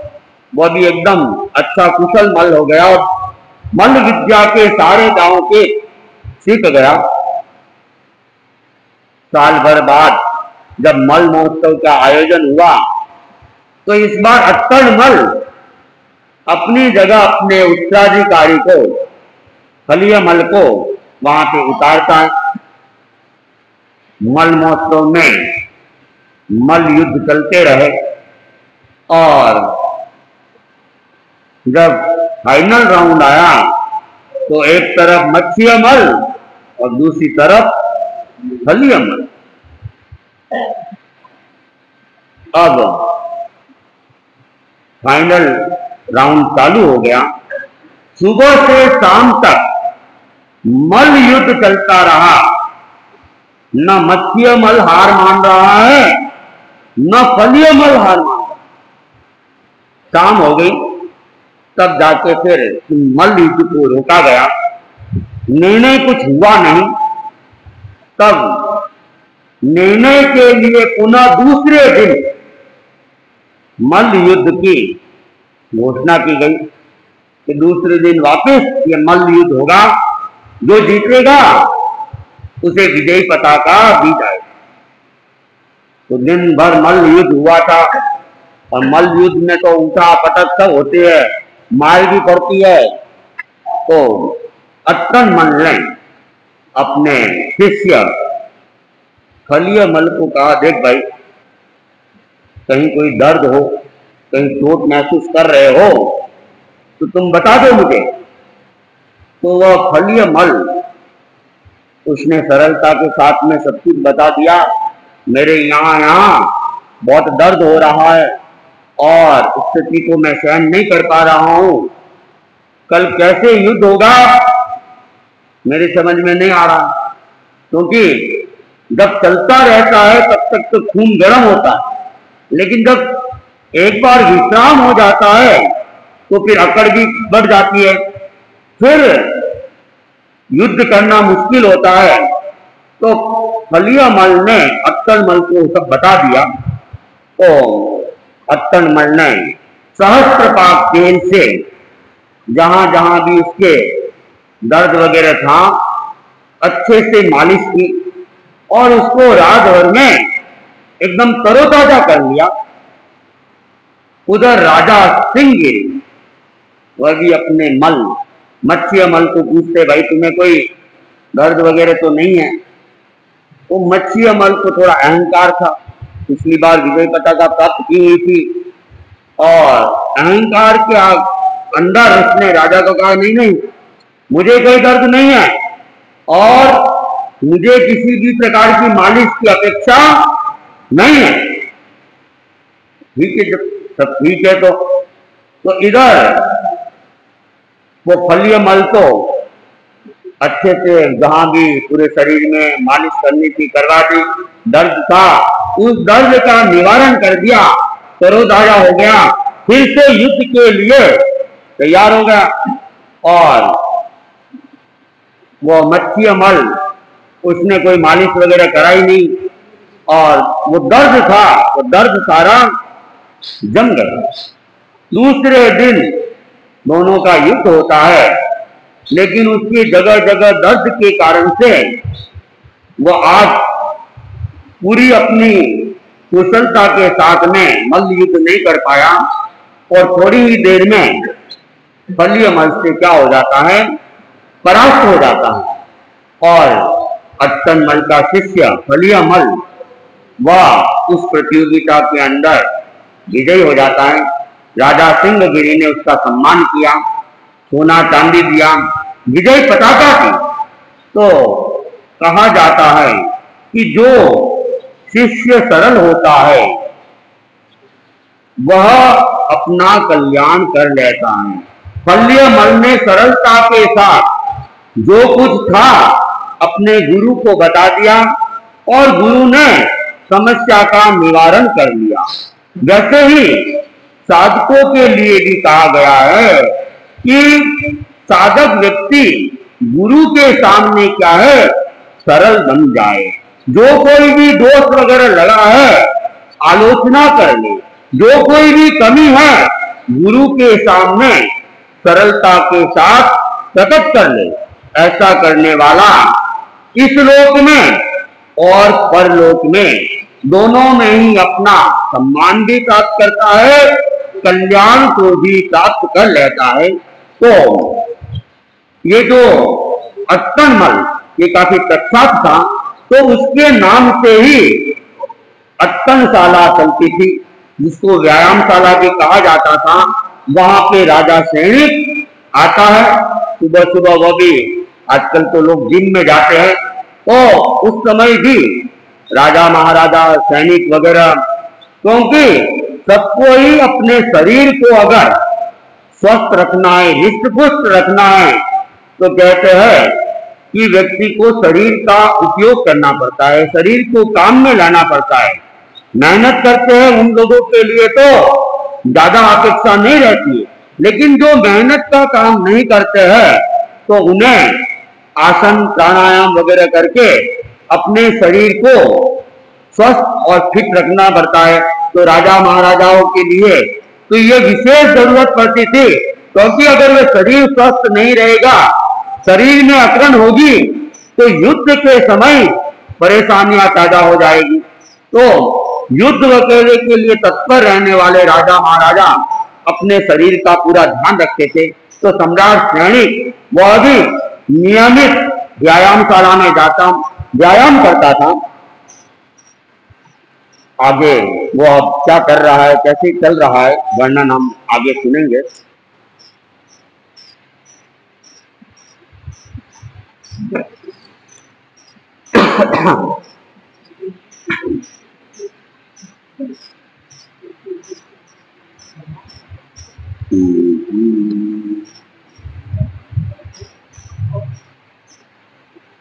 [SPEAKER 2] वह भी एकदम अच्छा कुशल मल्ल हो गया और मल्ल विद्या के सारे दांव के सीख गया। साल भर बाद जब मल्ल महोत्सव का आयोजन हुआ तो इस बार अत्तन मल्ल अपनी जगह अपने उत्तराधिकारी को, फल्य मल्ल को वहां पे उतारता है। मल्ल महोत्सव में मल्ल युद्ध चलते रहे और जब फाइनल राउंड आया तो एक तरफ मत्स्य मल्ल और दूसरी तरफ फल्य मल्ल। अब फाइनल राउंड चालू हो गया। सुबह से शाम तक मल्ल युद्ध चलता रहा। न मत्स्य मल्ल हार मान रहा है, न फल्य मल्ल हार मान रहा। शाम हो गई, तब जाके फिर मल्ल युद्ध को रोका गया। निर्णय कुछ हुआ नहीं। तब निर्णय के लिए पुनः दूसरे दिन मल्ल युद्ध की घोषणा की गई कि दूसरे दिन वापस ये मल्ल युद्ध होगा, जो जीतेगा उसे विजयी पताका दी जाएगी। तो दिन भर मल्ल युद्ध हुआ था और मल्ल युद्ध में तो उठा पटक सब होती है, मार भी पड़ती है। तो अत्तन मल्ल ने अपने शिष्य फल्य मल्ल को कहा, देख भाई, कहीं कोई दर्द हो, कहीं चोट महसूस कर रहे हो तो तुम बता दो मुझे। तो वह फल्य मल्ल, उसने सरलता के साथ में सब कुछ बता दिया। मेरे यहाँ बहुत दर्द हो रहा है और स्थिति को मैं सहन नहीं कर पा रहा हूँ। कल कैसे युद्ध होगा मेरी समझ में नहीं आ रहा, क्योंकि जब चलता रहता है तब तक तो खून गर्म होता है, लेकिन जब एक बार विश्राम हो जाता है तो फिर अकड़ भी बढ़ जाती है, फिर युद्ध करना मुश्किल होता है। तो फल्य मल्ल ने अत्तन मल्ल को सब बता दिया। तो अत्तन मल्ल ने सहस्त्रपाक तेल से जहां जहां भी उसके दर्द वगैरह था अच्छे से मालिश की और उसको रात भर में एकदम तरोताजा कर लिया। उधर राजा सिंहगिरी वह भी अपने मल, मत्स्य मल को पूछते, भाई तुम्हें कोई दर्द वगैरह तो नहीं है? वो मत्स्य मल को थोड़ा अहंकार था, पिछली बार विजय पताका प्राप्त की हुई थी, और अहंकार के अंदर उसने राजा को कहा, नहीं नहीं, मुझे कोई दर्द नहीं है और मुझे किसी भी प्रकार की मालिश की अपेक्षा नहीं है। ठीक है, जब सब ठीक है तो इधर वो फलीय मल तो अच्छे से जहां भी पूरे शरीर में मालिश करनी थी करवा दी, दर्द था उस दर्द का निवारण कर दिया, तरोताजा हो गया, फिर से युद्ध के लिए तैयार हो गया। और वो मत्स्य मल, उसने कोई मालिश वगैरह कराई नहीं, और वो दर्द था, वो दर्द सारा जम गया। दूसरे दिन दोनों का युद्ध होता है, लेकिन उसकी जगह जगह दर्द के कारण से वो आज पूरी अपनी कुशलता के साथ में मल्ल युद्ध नहीं कर पाया, और थोड़ी ही देर में फलीय मल से क्या हो जाता है, परास्त हो जाता है। और अट्टन मल का शिष्य फलीय मल वह उस प्रतियोगिता के अंदर विजयी हो जाता है। राजा सिंहगिरी ने उसका सम्मान किया, सोना चांदी दिया, विजय पताका की। तो कहा जाता है कि जो शिष्य सरल होता है वह अपना कल्याण कर लेता है। फलीय मल ने सरलता के साथ जो कुछ था अपने गुरु को बता दिया, और गुरु ने समस्या का निवारण कर लिया। वैसे ही साधकों के लिए भी कहा गया है कि साधक व्यक्ति गुरु के सामने क्या है, सरल बन जाए। जो कोई भी दोष वगैरह लगा है आलोचना कर ले, जो कोई भी कमी है गुरु के सामने सरलता के साथ प्रकट कर ले। ऐसा करने वाला इस लोक में और परलोक में दोनों में ही अपना सम्मान भी प्राप्त करता है, कल्याण को भी प्राप्त कर लेता है। तो ये जो अट्टन मल ये काफी प्रख्यात था, तो उसके नाम से ही अट्टनशाला चलती थी, जिसको व्यायामशाला भी कहा जाता था। वहां पे राजा सैनिक आता है, सुबह सुबह वह भी, आजकल तो लोग जिम में जाते हैं, तो उस समय भी राजा महाराजा सैनिक वगैरह, क्योंकि सबको ही अपने शरीर को अगर स्वस्थ रखना है, हृष्ट पुष्ट रखना है, तो कहते हैं कि व्यक्ति को शरीर का उपयोग करना पड़ता है, शरीर को काम में लाना पड़ता है। मेहनत करते हैं उन लोगों के लिए तो ज्यादा अपेक्षा नहीं रहती है, लेकिन जो मेहनत का काम नहीं करते हैं तो उन्हें आसन प्राणायाम वगैरह करके अपने शरीर को स्वस्थ और फिट रखना पड़ता है। तो राजा महाराजाओं के लिए तो ये विशेष जरूरत पड़ती थी, क्योंकि अगर वह शरीर स्वस्थ नहीं रहेगा, शरीर में अकड़न होगी, तो युद्ध के समय परेशानियां पैदा हो जाएगी। तो युद्ध वगैरह के लिए तत्पर रहने वाले राजा महाराजा अपने शरीर का पूरा ध्यान रखते थे। तो सम्राट सैनिक वह भी नियमित व्यायामशाला में जाता, व्यायाम करता था। आगे वो अब क्या कर रहा है, कैसे चल रहा है, वर्णन हम आगे सुनेंगे।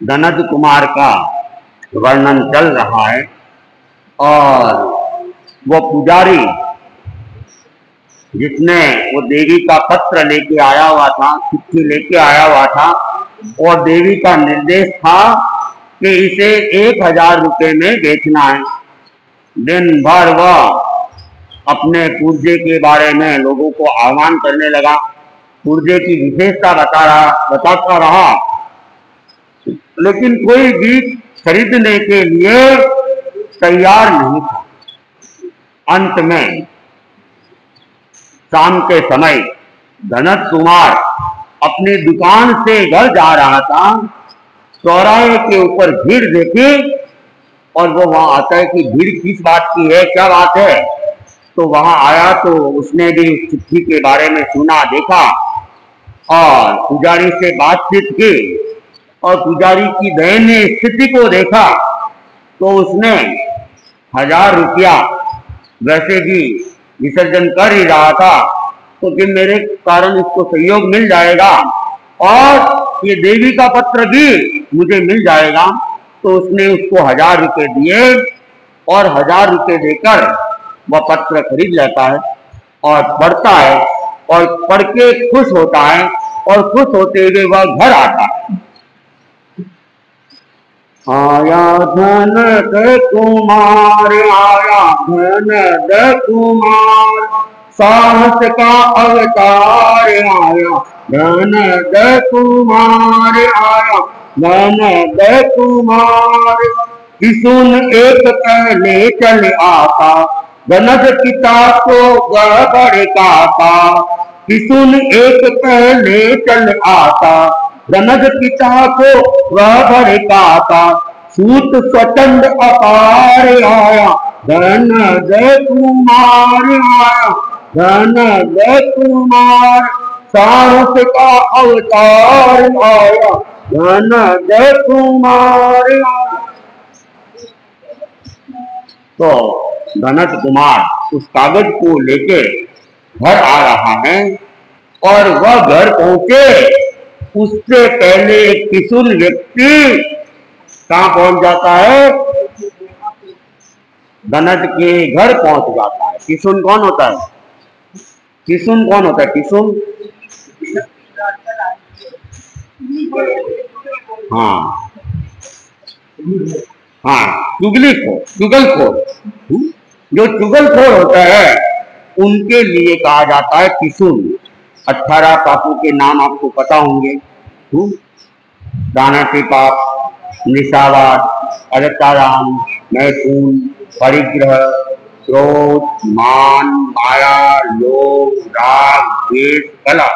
[SPEAKER 2] दनद कुमार का वर्णन चल रहा है, और वो पुजारी जिसने वो देवी का पत्र लेके आया हुआ था, चिट्ठी लेके आया हुआ था, और देवी का निर्देश था कि इसे 1000 रुपये में बेचना है। दिन भर वह अपने पुर्जे के बारे में लोगों को आह्वान करने लगा, पुर्जे की विशेषता बताता रहा, लेकिन कोई भी खरीदने के लिए तैयार नहीं था। अंत में शाम के समय धनत कुमार अपनी दुकान से घर जा रहा था, चौराहे के ऊपर भीड़ देखी और वो वहां आता है कि भीड़ किस बात की है, क्या बात है। तो वहां आया तो उसने भी उस चिट्ठी के बारे में सुना, देखा और पुजारी से बातचीत की और पुजारी की दयनीय स्थिति को देखा तो उसने 1000 रुपया वैसे भी विसर्जन कर ही रहा था तो कि मेरे कारण इसको सहयोग मिल जाएगा और ये देवी का पत्र भी मुझे मिल जाएगा। तो उसने उसको 1000 रुपये दिए और 1000 रुपये देकर वह पत्र खरीद लेता है और पढ़ता है और पढ़ के खुश होता है और खुश होते हुए वह घर आता है। आया धनत कुमार, आया धनत कुमार, साहस का अवतार आया धनत कुमार, आया धनत कुमार। किसुन एक पहले चल आता, धनत पिता को गड़बड़ काता। किसुन एक पहले चल आता, धनत पिता को गड़बड़ काता। सूत स्वचंद अपार आया धनत कुमार, आया धनत कुमार। साहस का अवतार आया धनत कुमार। तो धनत कुमार उस कागज को लेके घर आ रहा है और वह घर पहुंचे उससे पहले एक किशुन व्यक्ति कहां पहुंच जाता है, धनत के घर पहुंच जाता है। किशुन कौन होता है? किशुन कौन होता है? किशुन हाँ हाँ, चुगलखोर। जो चुगलखोर होता है उनके लिए कहा जाता है किशुन। 18 पापों के नाम आपको पता होंगे, दानती पाप, निशावाद, अरताराम, मैथुन, परिग्रह, क्रोध, मान, माया, लोभ, राग, द्वेष, कलह,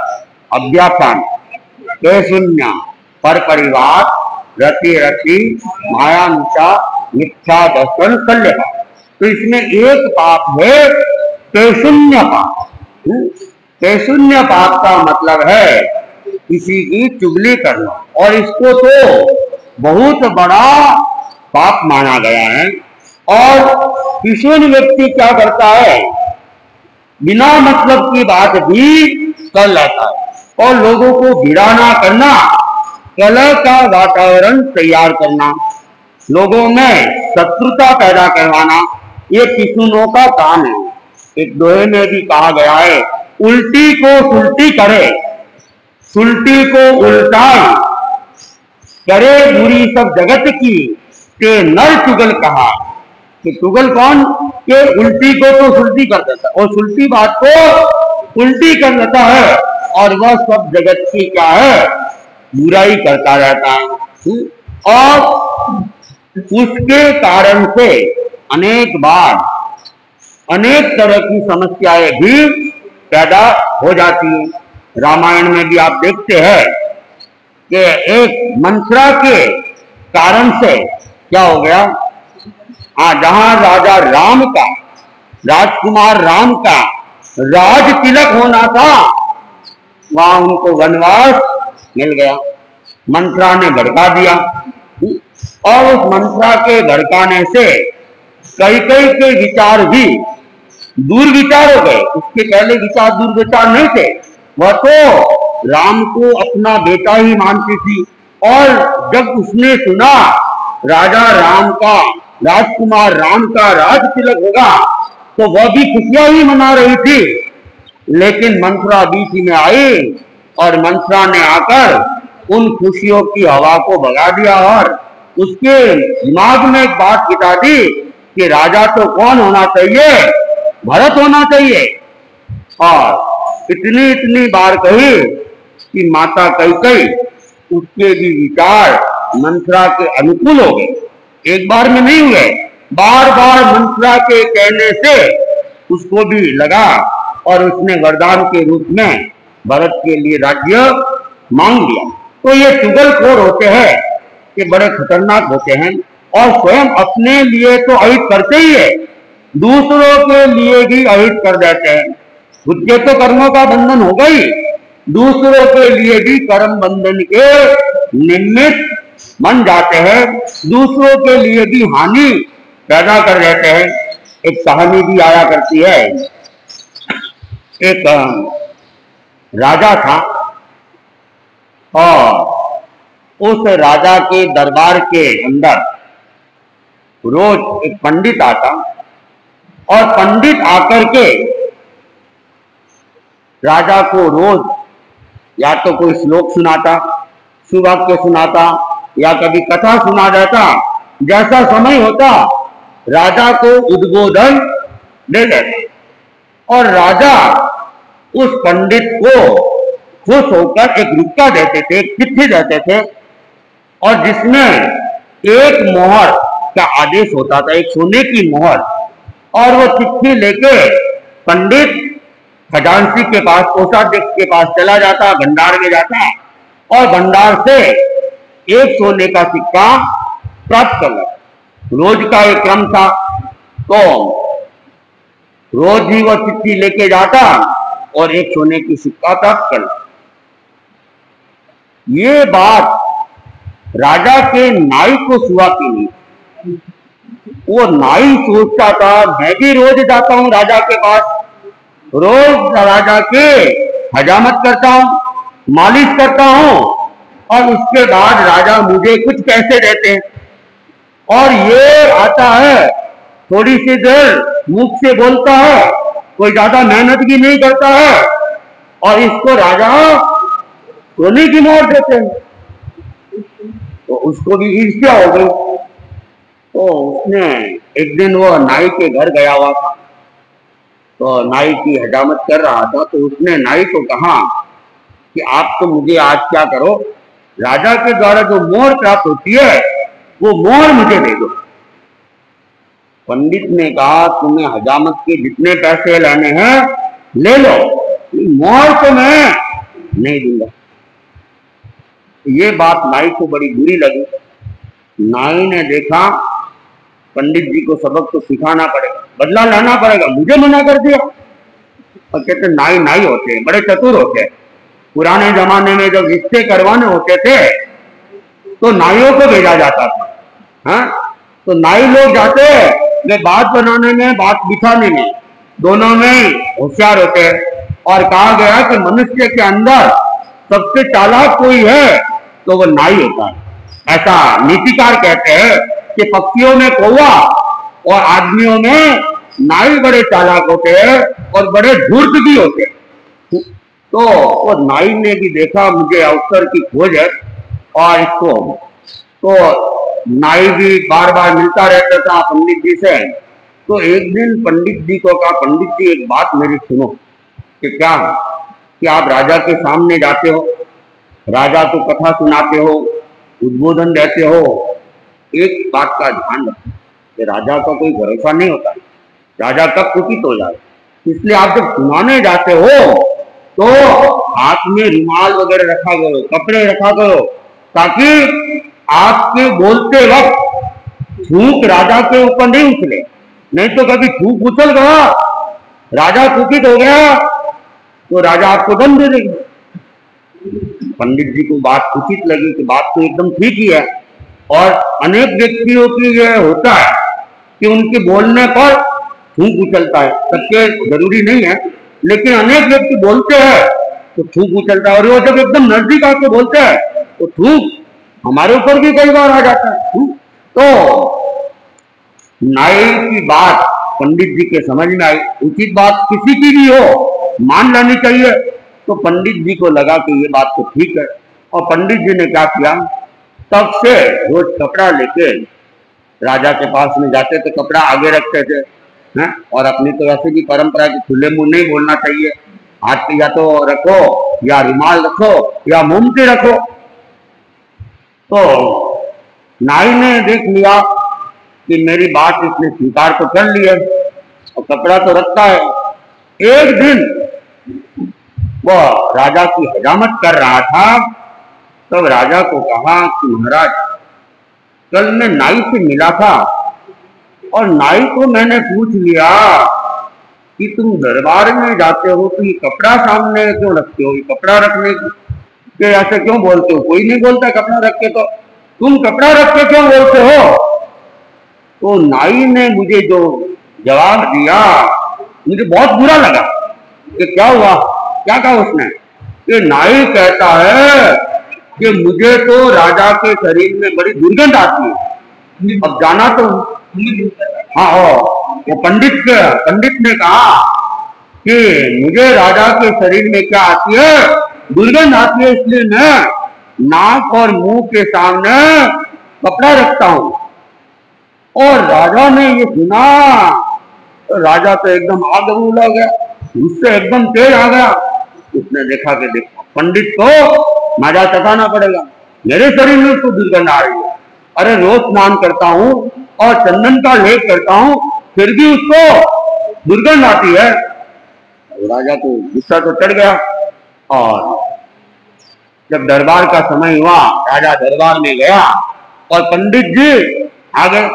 [SPEAKER 2] अव्याख्यान, शून्य, पर परिवार, रति रति, माया निशा, मिथ्या दर्शन, कल्यता। तो इसमें एक पाप है शून्य पाप। शून्य पाप का मतलब है किसी की चुगली करना और इसको तो बहुत बड़ा पाप माना गया है। और किशोर व्यक्ति क्या करता है, बिना मतलब की बात भी कर लेता है और लोगों को भिड़ाना करना, कलह का वातावरण तैयार करना, लोगों में शत्रुता पैदा करवाना, ये किशुनों का काम है। एक दोहे में भी कहा गया है, उल्टी को सुल्टी करे, सुल्टी को उल्टाई, करे बुरी सब जगत की, के नर चुगल कहा। कि चुगल कौन? के उल्टी को तो सुल्टी कर देता है और सुल्टी बात को उल्टी कर देता है और वह सब जगत की क्या है, बुराई करता रहता है। और उसके कारण से अनेक बार अनेक तरह की समस्याएं भी पैदा हो जाती है। रामायण में भी आप देखते हैं कि एक मंत्रा के कारण से क्या हो गया, जहां राजा राम का, राजकुमार राम का राज तिलक होना था, वहां उनको वनवास मिल गया। मंत्रा ने भड़का दिया और उस मंत्रा के भड़काने से कैकेयी के विचार भी दुर्विचार हो गए। उसके पहले विचार दुर्विचार नहीं थे, वह तो राम को अपना बेटा ही मानती थी। और जब उसने सुना राजा राम का, राजकुमार राम का राज तिलक होगा तो वह भी खुशियां ही मना रही थी। लेकिन मंत्रा बीच में आई और मंत्रा ने आकर उन खुशियों की हवा को भगा दिया और उसके दिमाग में एक बात बिता दी कि राजा तो कौन होना चाहिए, भरत होना चाहिए। और इतनी बार कही कि माता कैकेयी, उसके भी विचार मंत्रा के अनुकूल हो गए। एक बार में नहीं हुए, बार बार मंत्रा के कहने से उसको भी लगा और उसने वरदान के रूप में भरत के लिए राज्य मांग लिया। तो ये चुगलखोर होते हैं, ये बड़े खतरनाक होते हैं और स्वयं अपने लिए तो अहित करते ही है, दूसरों के लिए भी अहित कर देते हैं। खुद के तो कर्मों का बंधन होगा ही, दूसरों के लिए भी कर्म बंधन के निमित्त बन जाते हैं, दूसरों के लिए भी हानि पैदा कर देते हैं। एक कहानी भी आया करती है, एक राजा था और उस राजा के दरबार के अंदर रोज एक पंडित आता और पंडित आकर के राजा को रोज या तो कोई श्लोक सुनाता, सुवाक्य सुनाता या कभी कथा सुना देता। जैसा समय होता राजा को उद्बोधन दे देता और राजा उस पंडित को खुश होकर एक रुपया देते थे, एक चिट्ठी देते थे और जिसमें एक मोहर का आदेश होता था, एक सोने की मोहर। और वो चिट्ठी लेके पंडित खजांची के पास, कोषाध्यक्ष के पास चला जाता, भंडार में जाता और भंडार से एक सोने का सिक्का प्राप्त कर लेता। रोज का एक क्रम था, तो रोज ही वो चिट्ठी लेके जाता और एक सोने की सिक्का प्राप्त कर लेता। ये बात राजा के नाई को सुहा की नहीं। वो नाई सोचता था मैं भी रोज जाता हूं राजा के पास, रोज राजा के हजामत करता हूं, मालिश करता हूं और उसके बाद राजा मुझे कुछ पैसे देते हैं और ये आता है थोड़ी सी देर मुख से बोलता है, कोई ज्यादा मेहनत भी नहीं करता है और इसको राजा सोने की मोहर देते हैं। तो उसको भी ईर्ष्या हो गई। तो उसने एक दिन वो नाई के घर गया हुआ था, तो नाई की हजामत कर रहा था, तो उसने नाई को कहा कि आप तो मुझे आज क्या करो, राजा के द्वारा जो मोहर प्राप्त होती है वो मोहर मुझे दे दो। पंडित ने कहा तुम्हें हजामत के जितने पैसे लेने हैं ले लो, मोहर तो मैं नहीं दूंगा। ये बात नाई को बड़ी बुरी लगी। नाई ने देखा पंडित जी को सबक तो सिखाना पड़ेगा, बदला लाना पड़ेगा, मुझे मना कर दिया। और कहते नाई नाई होते हैं, बड़े चतुर होते हैं। पुराने जमाने में जब रिश्ते करवाने होते थे तो नाइयों को भेजा जाता था। हाँ, तो नाई लोग जाते वे बात बनाने में, बात बिठाने में, दोनों में होशियार होते हैं। और कहा गया कि मनुष्य के अंदर सबसे चालाक कोई है तो वो नाई होता है। ऐसा नीतिकार कहते हैं कि पक्षियों में कौवा और आदमियों में नाई बड़े चालाक होते हैं और बड़े धूर्त भी होते हैं। तो वो नाई ने भी देखा मुझे अवसर की खोज है और इसको, तो नाई भी बार बार मिलता रहता था पंडित जी से। तो एक दिन पंडित जी को कहा पंडित जी एक बात मेरी सुनो, कि क्या कि आप राजा के सामने जाते हो, राजा को कथा सुनाते हो, उद्बोधन देते हो, एक बात का ध्यान रखो कि राजा का कोई भरोसा नहीं होता, राजा कब कुपित हो जाए। इसलिए आप जब सुनाने जाते हो तो हाथ में रुमाल वगैरह रखा करो, कपड़े रखा करो, ताकि आपके बोलते वक्त थूक राजा के ऊपर नहीं उछले। नहीं तो कभी थूक उछल गया, राजा कुपित हो गया तो राजा आपको दंड दे देगा। पंडित जी को बात उचित लगी कि बात तो एकदम ठीक ही है। और अनेक व्यक्तियों की यह होता है कि उनके बोलने पर थूक उछलता है, सबके जरूरी नहीं है, लेकिन अनेक व्यक्ति बोलते हैं तो थूक उछलता है। और वो जब एकदम नजदीक आके बोलते हैं तो थूक हमारे ऊपर भी कई बार आ जाता है। तो नाई की बात पंडित जी के समझ में आई, उचित बात किसी की भी हो मान लेनी चाहिए। तो पंडित जी को लगा कि ये बात तो ठीक है। और पंडित जी ने क्या किया, तब से रोज कपड़ा लेके राजा के पास में जाते थे, कपड़ा आगे रखते थे। हैं? और अपनी तो वैसे भी परंपरा की खुले मुंह नहीं बोलना चाहिए, हाथ पे या तो रखो या रुमाल रखो या मोमबत्ती रखो। तो नाई ने देख लिया कि मेरी बात इसने स्वीकार तो कर ली है और कपड़ा तो रखता है। एक दिन वह राजा की हजामत कर रहा था, तब राजा को कहा कि महाराज, कल मैं नाई से मिला था और नाई को मैंने पूछ लिया कि तुम दरबार में जाते हो तो ये कपड़ा सामने क्यों रखते हो, ये कपड़ा रखने के ऐसे क्यों बोलते हो? कोई नहीं बोलता कपड़ा रख के, तो तुम कपड़ा रख के क्यों बोलते हो? तो नाई ने मुझे जो जवाब दिया मुझे बहुत बुरा लगा। कि क्या हुआ, क्या कहा उसने? कि नाई कहता है कि मुझे तो राजा के शरीर में बड़ी दुर्गंध आती है। अब जाना तो हाँ वो पंडित ने कहा कि मुझे राजा के शरीर में क्या आती है, दुर्गंध आती है, इसलिए मैं नाक और मुंह के सामने कपड़ा रखता हूं। और राजा ने ये सुना तो राजा तो एकदम आग बबूला गया, उससे एकदम तेज आ गया। उसने देखा कि देखो पंडित को मजा चखाना पड़ेगा, मेरे शरीर में उसको दुर्गंध आ रही है, अरे रोज स्नान करता हूँ और चंदन का लेप करता हूँ फिर भी उसको दुर्गंध आती है। राजा को गुस्सा तो चढ़ गया और जब दरबार का समय हुआ राजा दरबार में गया और पंडित जी आ गए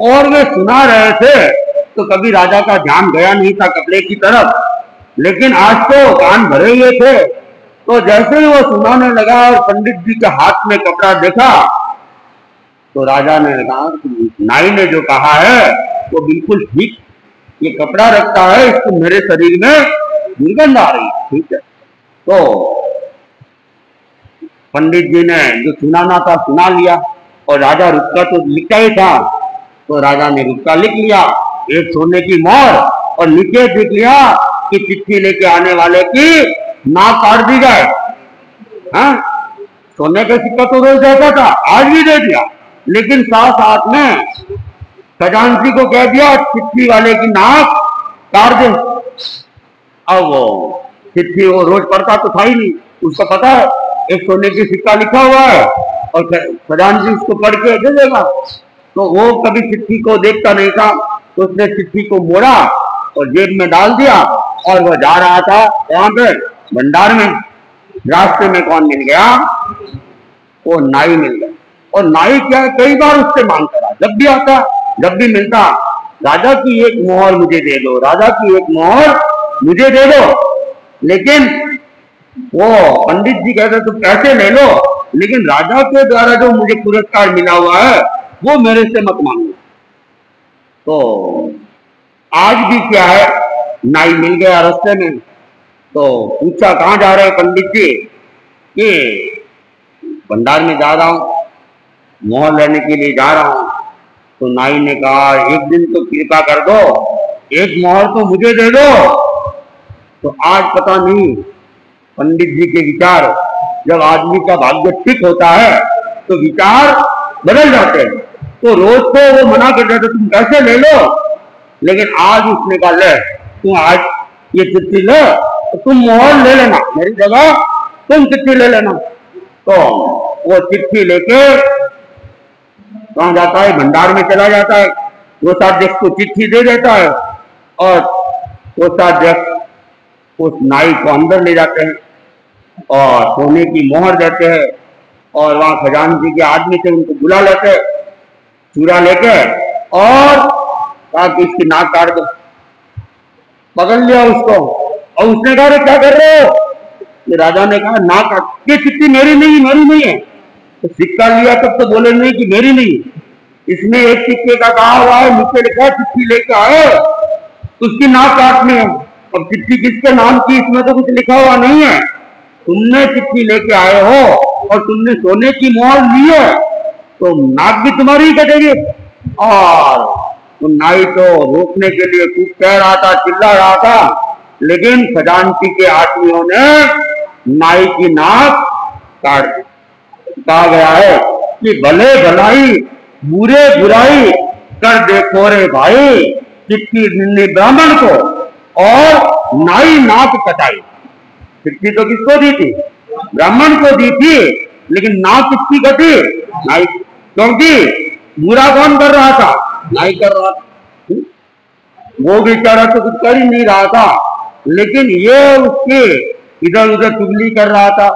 [SPEAKER 2] और वे सुना रहे थे। तो कभी राजा का ध्यान गया नहीं था कपड़े की तरफ, लेकिन आज तो कान भरे हुए थे। तो जैसे ही वो सुनाने लगा और पंडित जी के हाथ में कपड़ा देखा तो राजा ने कहा नाई ने जो कहा है वो बिल्कुल ठीक, ये कपड़ा रखता है, इसको मेरे शरीर में दुर्गंध आ रही है। ठीक है, तो पंडित जी ने जो सुनाना था सुना लिया और राजा रुपका तो लिखा ही था, तो राजा ने रुपका लिख लिया, एक सोने की मोहर, और नीचे लिख लिया कि चिट्ठी लेके आने वाले की नाक काट दी जाए। हाँ, सोने का सिक्का तो रोज देता था, आज भी दे दिया, लेकिन साथ साथ में खजांची को कह दिया चिट्ठी वाले की नाक काट दे। अब वो चिट्ठी वो रोज पढ़ता तो था ही नहीं, उसको पता है एक सोने की सिक्का लिखा हुआ है और खजांची उसको पढ़ के दे देगा, तो वो कभी चिट्ठी को देखता नहीं था। तो उसने चिट्ठी को मोड़ा और जेब में डाल दिया और वह जा रहा था वहां पे भंडार में। रास्ते में कौन मिल गया? वो नाई मिल गया। और नाई क्या कई बार उससे मांगता रहा, जब भी आता जब भी मिलता, राजा की एक मोहर मुझे दे दो, राजा की एक मोहर मुझे दे दो। लेकिन वो पंडित जी कहते तुम पैसे ले लो, लेकिन राजा के द्वारा जो मुझे पुरस्कार मिला हुआ है वो मेरे से मत मांगो। तो आज भी क्या है, नाई मिल गया रास्ते में, तो पूछा कहाँ जा रहे पंडित जी? कि भंडार में जा रहा हूँ, मोहर लेने के लिए जा रहा हूँ। तो नाई ने कहा एक दिन तो कृपा कर दो, एक मोहर तो मुझे दे दो। तो आज पता नहीं पंडित जी के विचार, जब आदमी का भाग्य ठीक होता है तो विचार बदल जाते हैं। तो रोज तो वो मना कर देते तुम पैसे ले लो, लेकिन आज उसने कहा ले तुम आज ये चिट्ठी ले, तो तुम मोहर ले लेना, मेरी जगह तुम चिट्ठी ले लेना। तो वो चिट्ठी लेके कहाँ जाता है? भंडार में चला जाता है। कोषाध्यक्ष को चिट्ठी दे देता है और कोषाध्यक्ष उस नाई को अंदर ले जाते हैं और सोने की मोहर देते हैं और वहां खजांची के आदमी से उनको बुला लेते हैं, चूरा लेके, और कहा कि इसकी नाक काट दो। पकड़ लिया उसको और उसने कहा क्या कर रहे हो? ये राजा ने कहा नाक काट, ये चिट्ठी मेरी नहीं है। तो सिक्का लिया तब तो बोले नहीं कि मेरी नहीं, इसमें एक सिक्के का कहा हुआ है, नीचे लिखा चिट्ठी लेके आए तो उसकी नाक काटनी है। अब चिट्ठी किसके नाम की, इसमें तो कुछ लिखा हुआ नहीं है, तुमने चिट्ठी लेके आए हो और तुमने सोने की मोहर ली है तो नाक भी तुम्हारी ही कटेगी। और तो नाई तो रोकने के लिए खूब कह रहा था, चिल्ला रहा था, लेकिन खजांची के आदमियों ने नाई की नाक काट दी। कहा गया है कि भले भलाई बुरे बुराई कर देखो रे भाई, चिट्ठी मिलनी ब्राह्मण को और नाई नाक कटाई। चिट्ठी तो किसको दी थी? ब्राह्मण को दी थी, लेकिन नाक किसकी कटी? नाई। क्योंकि बुरा कौन कर रहा था? नाई कर रहा था। वो बेचारा तो कुछ कर ही नहीं रहा था, लेकिन ये उसके इधर उधर चुगली कर रहा था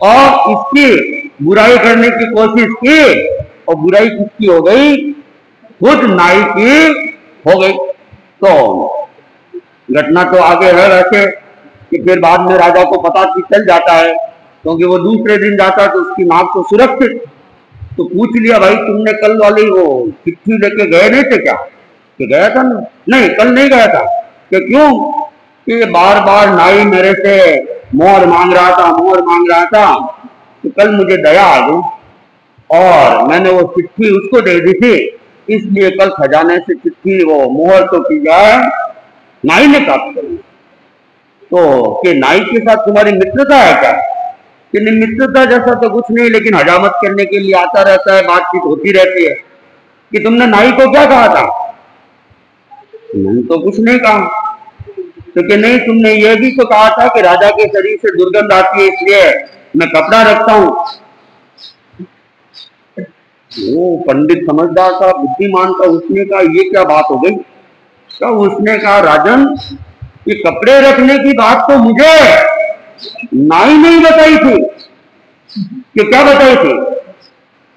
[SPEAKER 2] और इसकी बुराई करने की कोशिश की और बुराई किसकी हो गई? खुद नाई की हो गई। तो घटना तो आगे है वैसे कि फिर बाद में राजा को पता चल जाता है, क्योंकि वो दूसरे दिन जाता तो उसकी नाक तो सुरक्षित। तो पूछ लिया, भाई तुमने कल वाली वो चिट्ठी लेके गए नहीं थे क्या? कि गया था ना। नहीं, कल नहीं गया था। कि क्यों? कि बार बार नाई मेरे से मोहर मांग रहा था, मोहर मांग रहा था। तो कल मुझे दया आ गई और मैंने वो चिट्ठी उसको दे दी थी, इसलिए कल खजाने से चिट्ठी वो मोहर तो की जाए, नाई ने प्राप्त करी। तो कि नाई के साथ तुम्हारी मित्रता है क्या? कि मित्रता जैसा तो कुछ नहीं, लेकिन हजामत करने के लिए आता रहता है, बातचीत होती रहती है। कि तुमने नाई को क्या कहा था? मैंने तो कुछ नहीं कहा। तो कि नहीं, तुमने ये भी तो कहा था कि राजा के शरीर से दुर्गंध आती है, इसलिए मैं कपड़ा रखता हूं। वो पंडित समझदार था, बुद्धिमान था, उसने कहा ये क्या बात हो गई? तो उसने कहा, राजन, ये कपड़े रखने की बात तो मुझे नाई नहीं बताई थी। कि क्या बताई थी?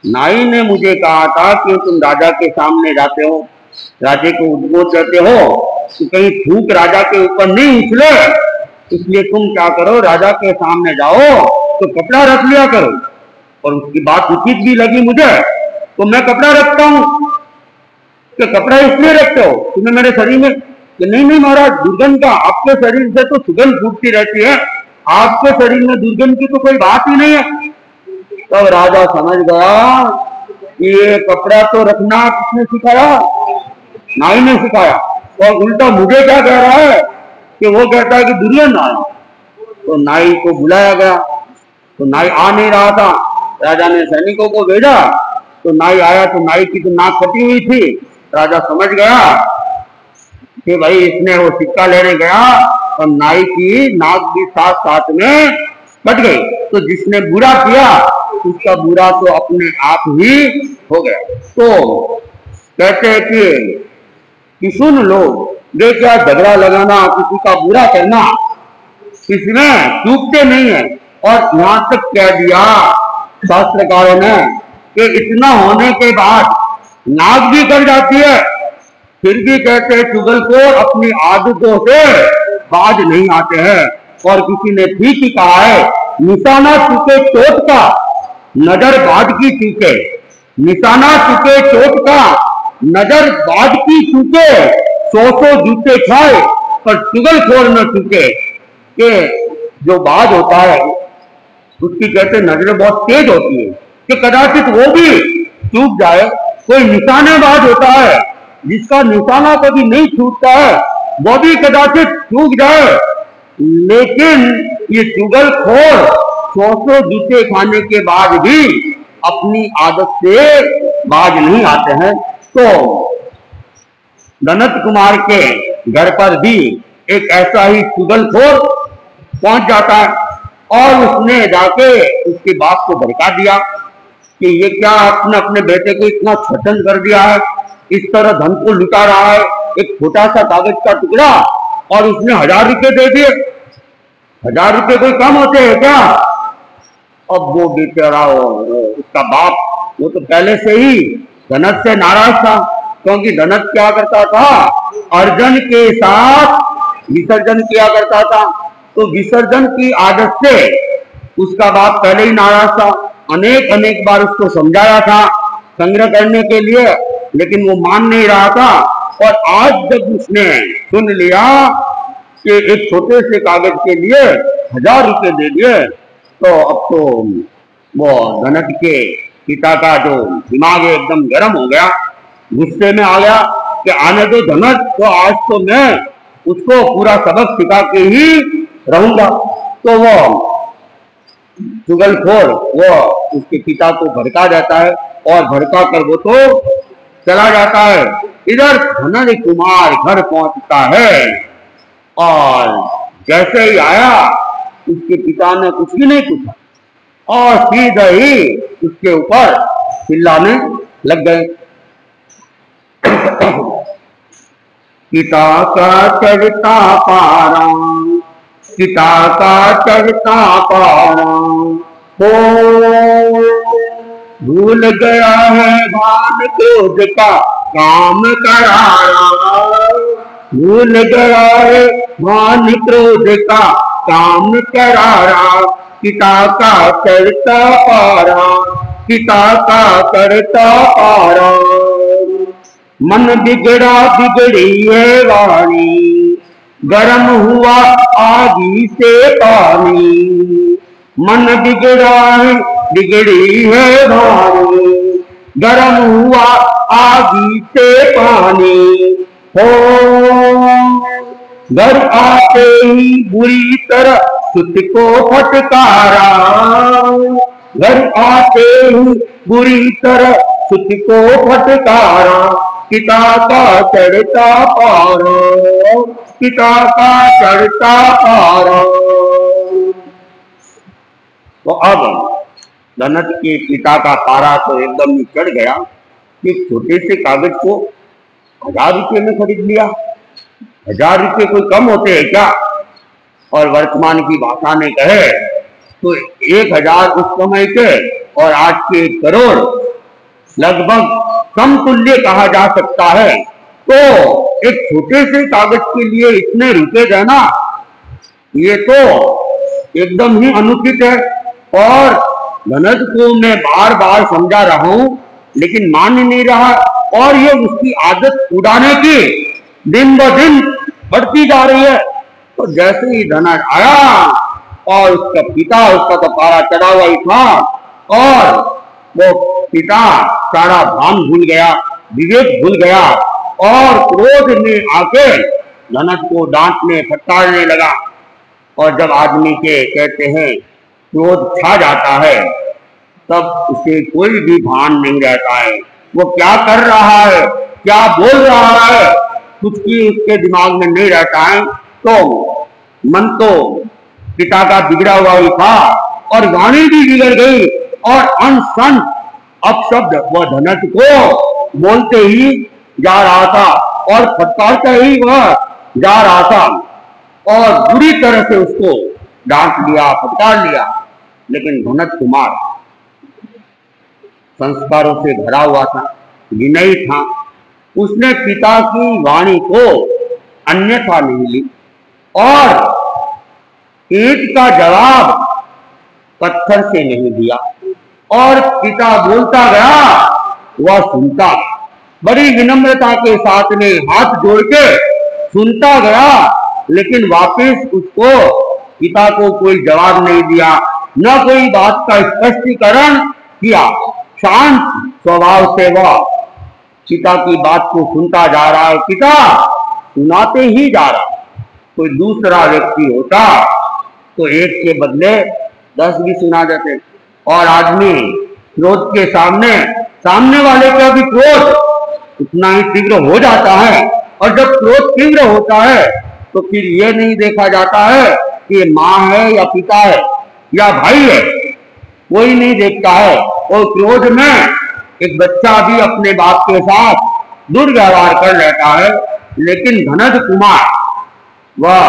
[SPEAKER 2] नाई ने मुझे कहा था कि तुम राजा के सामने जाते हो, राजे को उद्बोध देते हो, तो कहीं थूक राजा के ऊपर नहीं उछले, इसलिए तुम क्या करो, राजा के सामने जाओ तो कपड़ा रख लिया करो। और उसकी बात उचित भी लगी मुझे, तो मैं कपड़ा रखता हूं। कि कपड़ा इसलिए रखते हो तुम्हें मेरे शरीर में? कि नहीं नहीं महाराज, दुर्गंध का आपके शरीर से तो सुगंध फूटती रहती है, आपके शरीर में दुर्गंध की तो कोई बात ही नहीं है। तब राजा समझ गया कि ये कपड़ा तो रखना किसने सिखाया? नाई ने सिखाया। और उल्टा मुझे क्या कह रहा है कि वो कहता है कि दुर्गंध आए। तो नाई को बुलाया गया, तो नाई आ नहीं रहा था। राजा ने सैनिकों को भेजा, तो नाई आया तो नाई की तो नाक कटी हुई थी। राजा समझ गया कि भाई इसने वो सिक्का लेने गया और नाई की नाक भी साथ साथ में कट गई। तो जिसने बुरा किया उसका बुरा तो अपने आप ही हो गया। तो कहते हैं कि सुन लो, ये क्या झगड़ा लगाना, किसी का बुरा करना, इसमें चूकते नहीं है। और यहां तक कह दिया शास्त्रकारों ने कि इतना होने के बाद नाक भी कट जाती है, फिर भी कहते हैं चुगलखोर अपनी आदतों से बाज नहीं आते हैं। और किसी ने ठीक ही कहा है, निशाना चुके चोट का, नजर बाज की चूके। निशाना चुके चोट का, नजर बाज की चूके। 100 जूते खाए पर चुगलखोर न चूके। कि जो बाज होता है उसकी कहते नजरें बहुत तेज होती है, कि कदाचित वो भी चूक जाए। कोई निशानेबाज होता है जिसका निशाना कभी नहीं छूटता है, वो भी कदाचित चूक जाए। लेकिन ये चुगलखोर 100 जूते खाने के बाद भी अपनी आदत से बाज नहीं आते हैं। तो दनत कुमार के घर पर भी एक ऐसा ही चुगलखोर पहुंच जाता है और उसने जाके उसके बाप को भड़का दिया कि ये क्या आपने अपने बेटे को इतना छटन कर दिया है, इस तरह धन को लुटा रहा है, एक छोटा सा कागज का टुकड़ा, और उसने 1000 रुपये दे दिए। 1000 रुपये कोई कम होते हैं क्या? अब वो बेचारा उसका बाप वो तो पहले से ही धनत से नाराज था, क्योंकि धनत क्या करता था, अर्जन के साथ विसर्जन किया करता था। तो विसर्जन की आदत से उसका बाप पहले ही नाराज था। अनेक अनेक बार उसको समझाया था संग्रह करने के लिए, लेकिन वो मान नहीं रहा था। और आज जब उसने सुन लिया कि एक छोटे से कागज के लिए 1000 रुपये दे दिए, तो अब तो वो धनत के पिता का जो दिमाग एकदम गर्म हो गया, गुस्से में आ गया कि आने दो धनत, तो आज तो मैं उसको पूरा सबक सिखा के ही रहूंगा। तो वो चुगलखोर वो उसके पिता को भड़का देता है और भड़का कर वो तो चला जाता है। इधर धनत कुमार घर पहुंचता है और जैसे ही आया उसके पिता ने कुछ भी नहीं पूछा और सीधे ही उसके ऊपर चिल्लाने लग गए। पिता का चरिता पारा पिता का चढ़ता पारा हो, भूल गया है भान क्रोध का काम करारा, भूल गया है भान क्रोध का काम करारा, पिता का चढ़ता पारा, पिता का करता पारा। मन बिगड़ा बिगड़ी है वाणी, गरम हुआ आगी से पानी, मन बिगड़ा है बिगड़ी है वाणी, गरम हुआ आगी से पानी हो। घर आते ही बुरी तरह सुत को फटकारा, घर आते ही बुरी तरह सुत को फटकारा, पिता का चढ़ता पारा, पिता का चढ़ता पारा। तो अब धनत के पिता का पारा तो एकदम ही चढ़ गया कि छोटे से कागज को 1000 रुपये में खरीद लिया। 1000 रुपये कोई कम होते हैं क्या? और वर्तमान की भाषा में कहे तो 1000 उस समय के और आज के 1 करोड़ लगभग समतुल्य कहा जा सकता है। तो एक छोटे से कागज के लिए इतने रुपए देना, ये तो एकदम ही अनुचित है। और धनज को मैं बार बार समझा रहा हूं, लेकिन मान ही नहीं रहा, और ये उसकी आदत उड़ाने की दिन ब दिन बढ़ती जा रही है। तो जैसे ही धनज आया और उसका पिता, उसका तो पारा चढ़ा हुआ ही था, और वो पिता सारा भान भूल गया, विवेक भूल गया, और क्रोध में आके धनज को डांटने फटकारने लगा। और जब आदमी के कहते हैं क्रोध छा जाता है, तब उसे कोई भी भान नहीं रहता है, वो क्या कर रहा है, क्या बोल रहा है, कुछ भी उसके दिमाग में नहीं रहता है। तो मन तो पिता का बिगड़ा हुआ ही था, और वाणी भी बिगड़ गई, और अनसन अपशब्द वह धनज को बोलते ही जा रहा था, और फटकारते ही वह जा रहा था, और बुरी तरह से उसको डांट लिया, फटकार लिया। लेकिन धनज कुमार संस्कारों से भरा हुआ था, विनयी था, उसने पिता की वाणी को अन्यथा नहीं ली, और ईंट का जवाब पत्थर से नहीं दिया। और पिता बोलता गया, वह सुनता, बड़ी विनम्रता के साथ में हाथ जोड़ के सुनता गया, लेकिन वापस उसको पिता को कोई जवाब नहीं दिया, न कोई बात का स्पष्टीकरण किया। शांत स्वभाव से वह पिता की बात को सुनता जा रहा है, पिता सुनाते ही जा रहा। कोई दूसरा व्यक्ति होता तो 1 के बदले 10 भी सुना देते। और आदमी क्रोध के सामने वाले का भी क्रोध उतना ही तीव्र हो जाता है। और जब क्रोध तीव्र होता है तो फिर ये नहीं देखा जाता है कि माँ है या पिता है या भाई है, कोई नहीं देखता है। और क्रोध में एक बच्चा भी अपने बाप के साथ दुर्व्यवहार कर लेता है। लेकिन धनज कुमार वह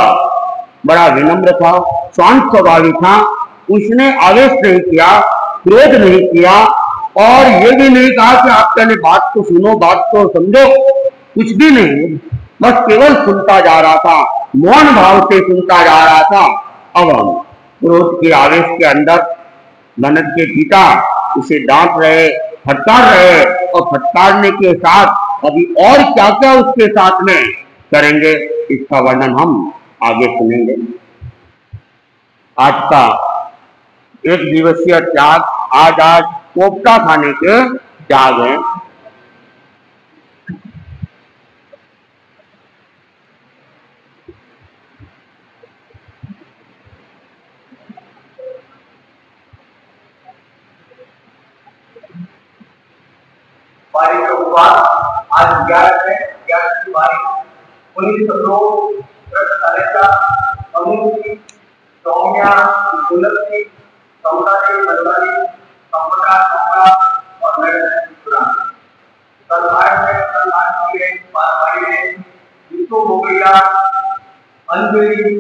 [SPEAKER 2] बड़ा विनम्र था, शांत स्वभावी था, उसने आवेश नहीं किया, क्रोध नहीं किया, और ये भी नहीं कहा कि आप पहले बात को सुनो, बात को समझो, कुछ भी नहीं, बस केवल सुनता जा रहा था, मौन भाव से सुनता जा रहा था। अब हम क्रोध के आवेश के अंदर धनज के पिता उसे डांट रहे, फटकार रहे, और फटकारने के साथ अभी और क्या क्या उसके साथ में करेंगे, इसका वर्णन हम आगे सुनेंगे। आज का 1 दिवसीय त्याग, आज कोफ्ता खाने के त्याग है।
[SPEAKER 3] बारी का उपवास आज 11 है, 11 की बारी। पुनीत लोग अनुमति सौम्या तुलसी सौंदर्य बलवारी संपदा संपदा और कल है, बारी है, जिसको हो गया अंजलि,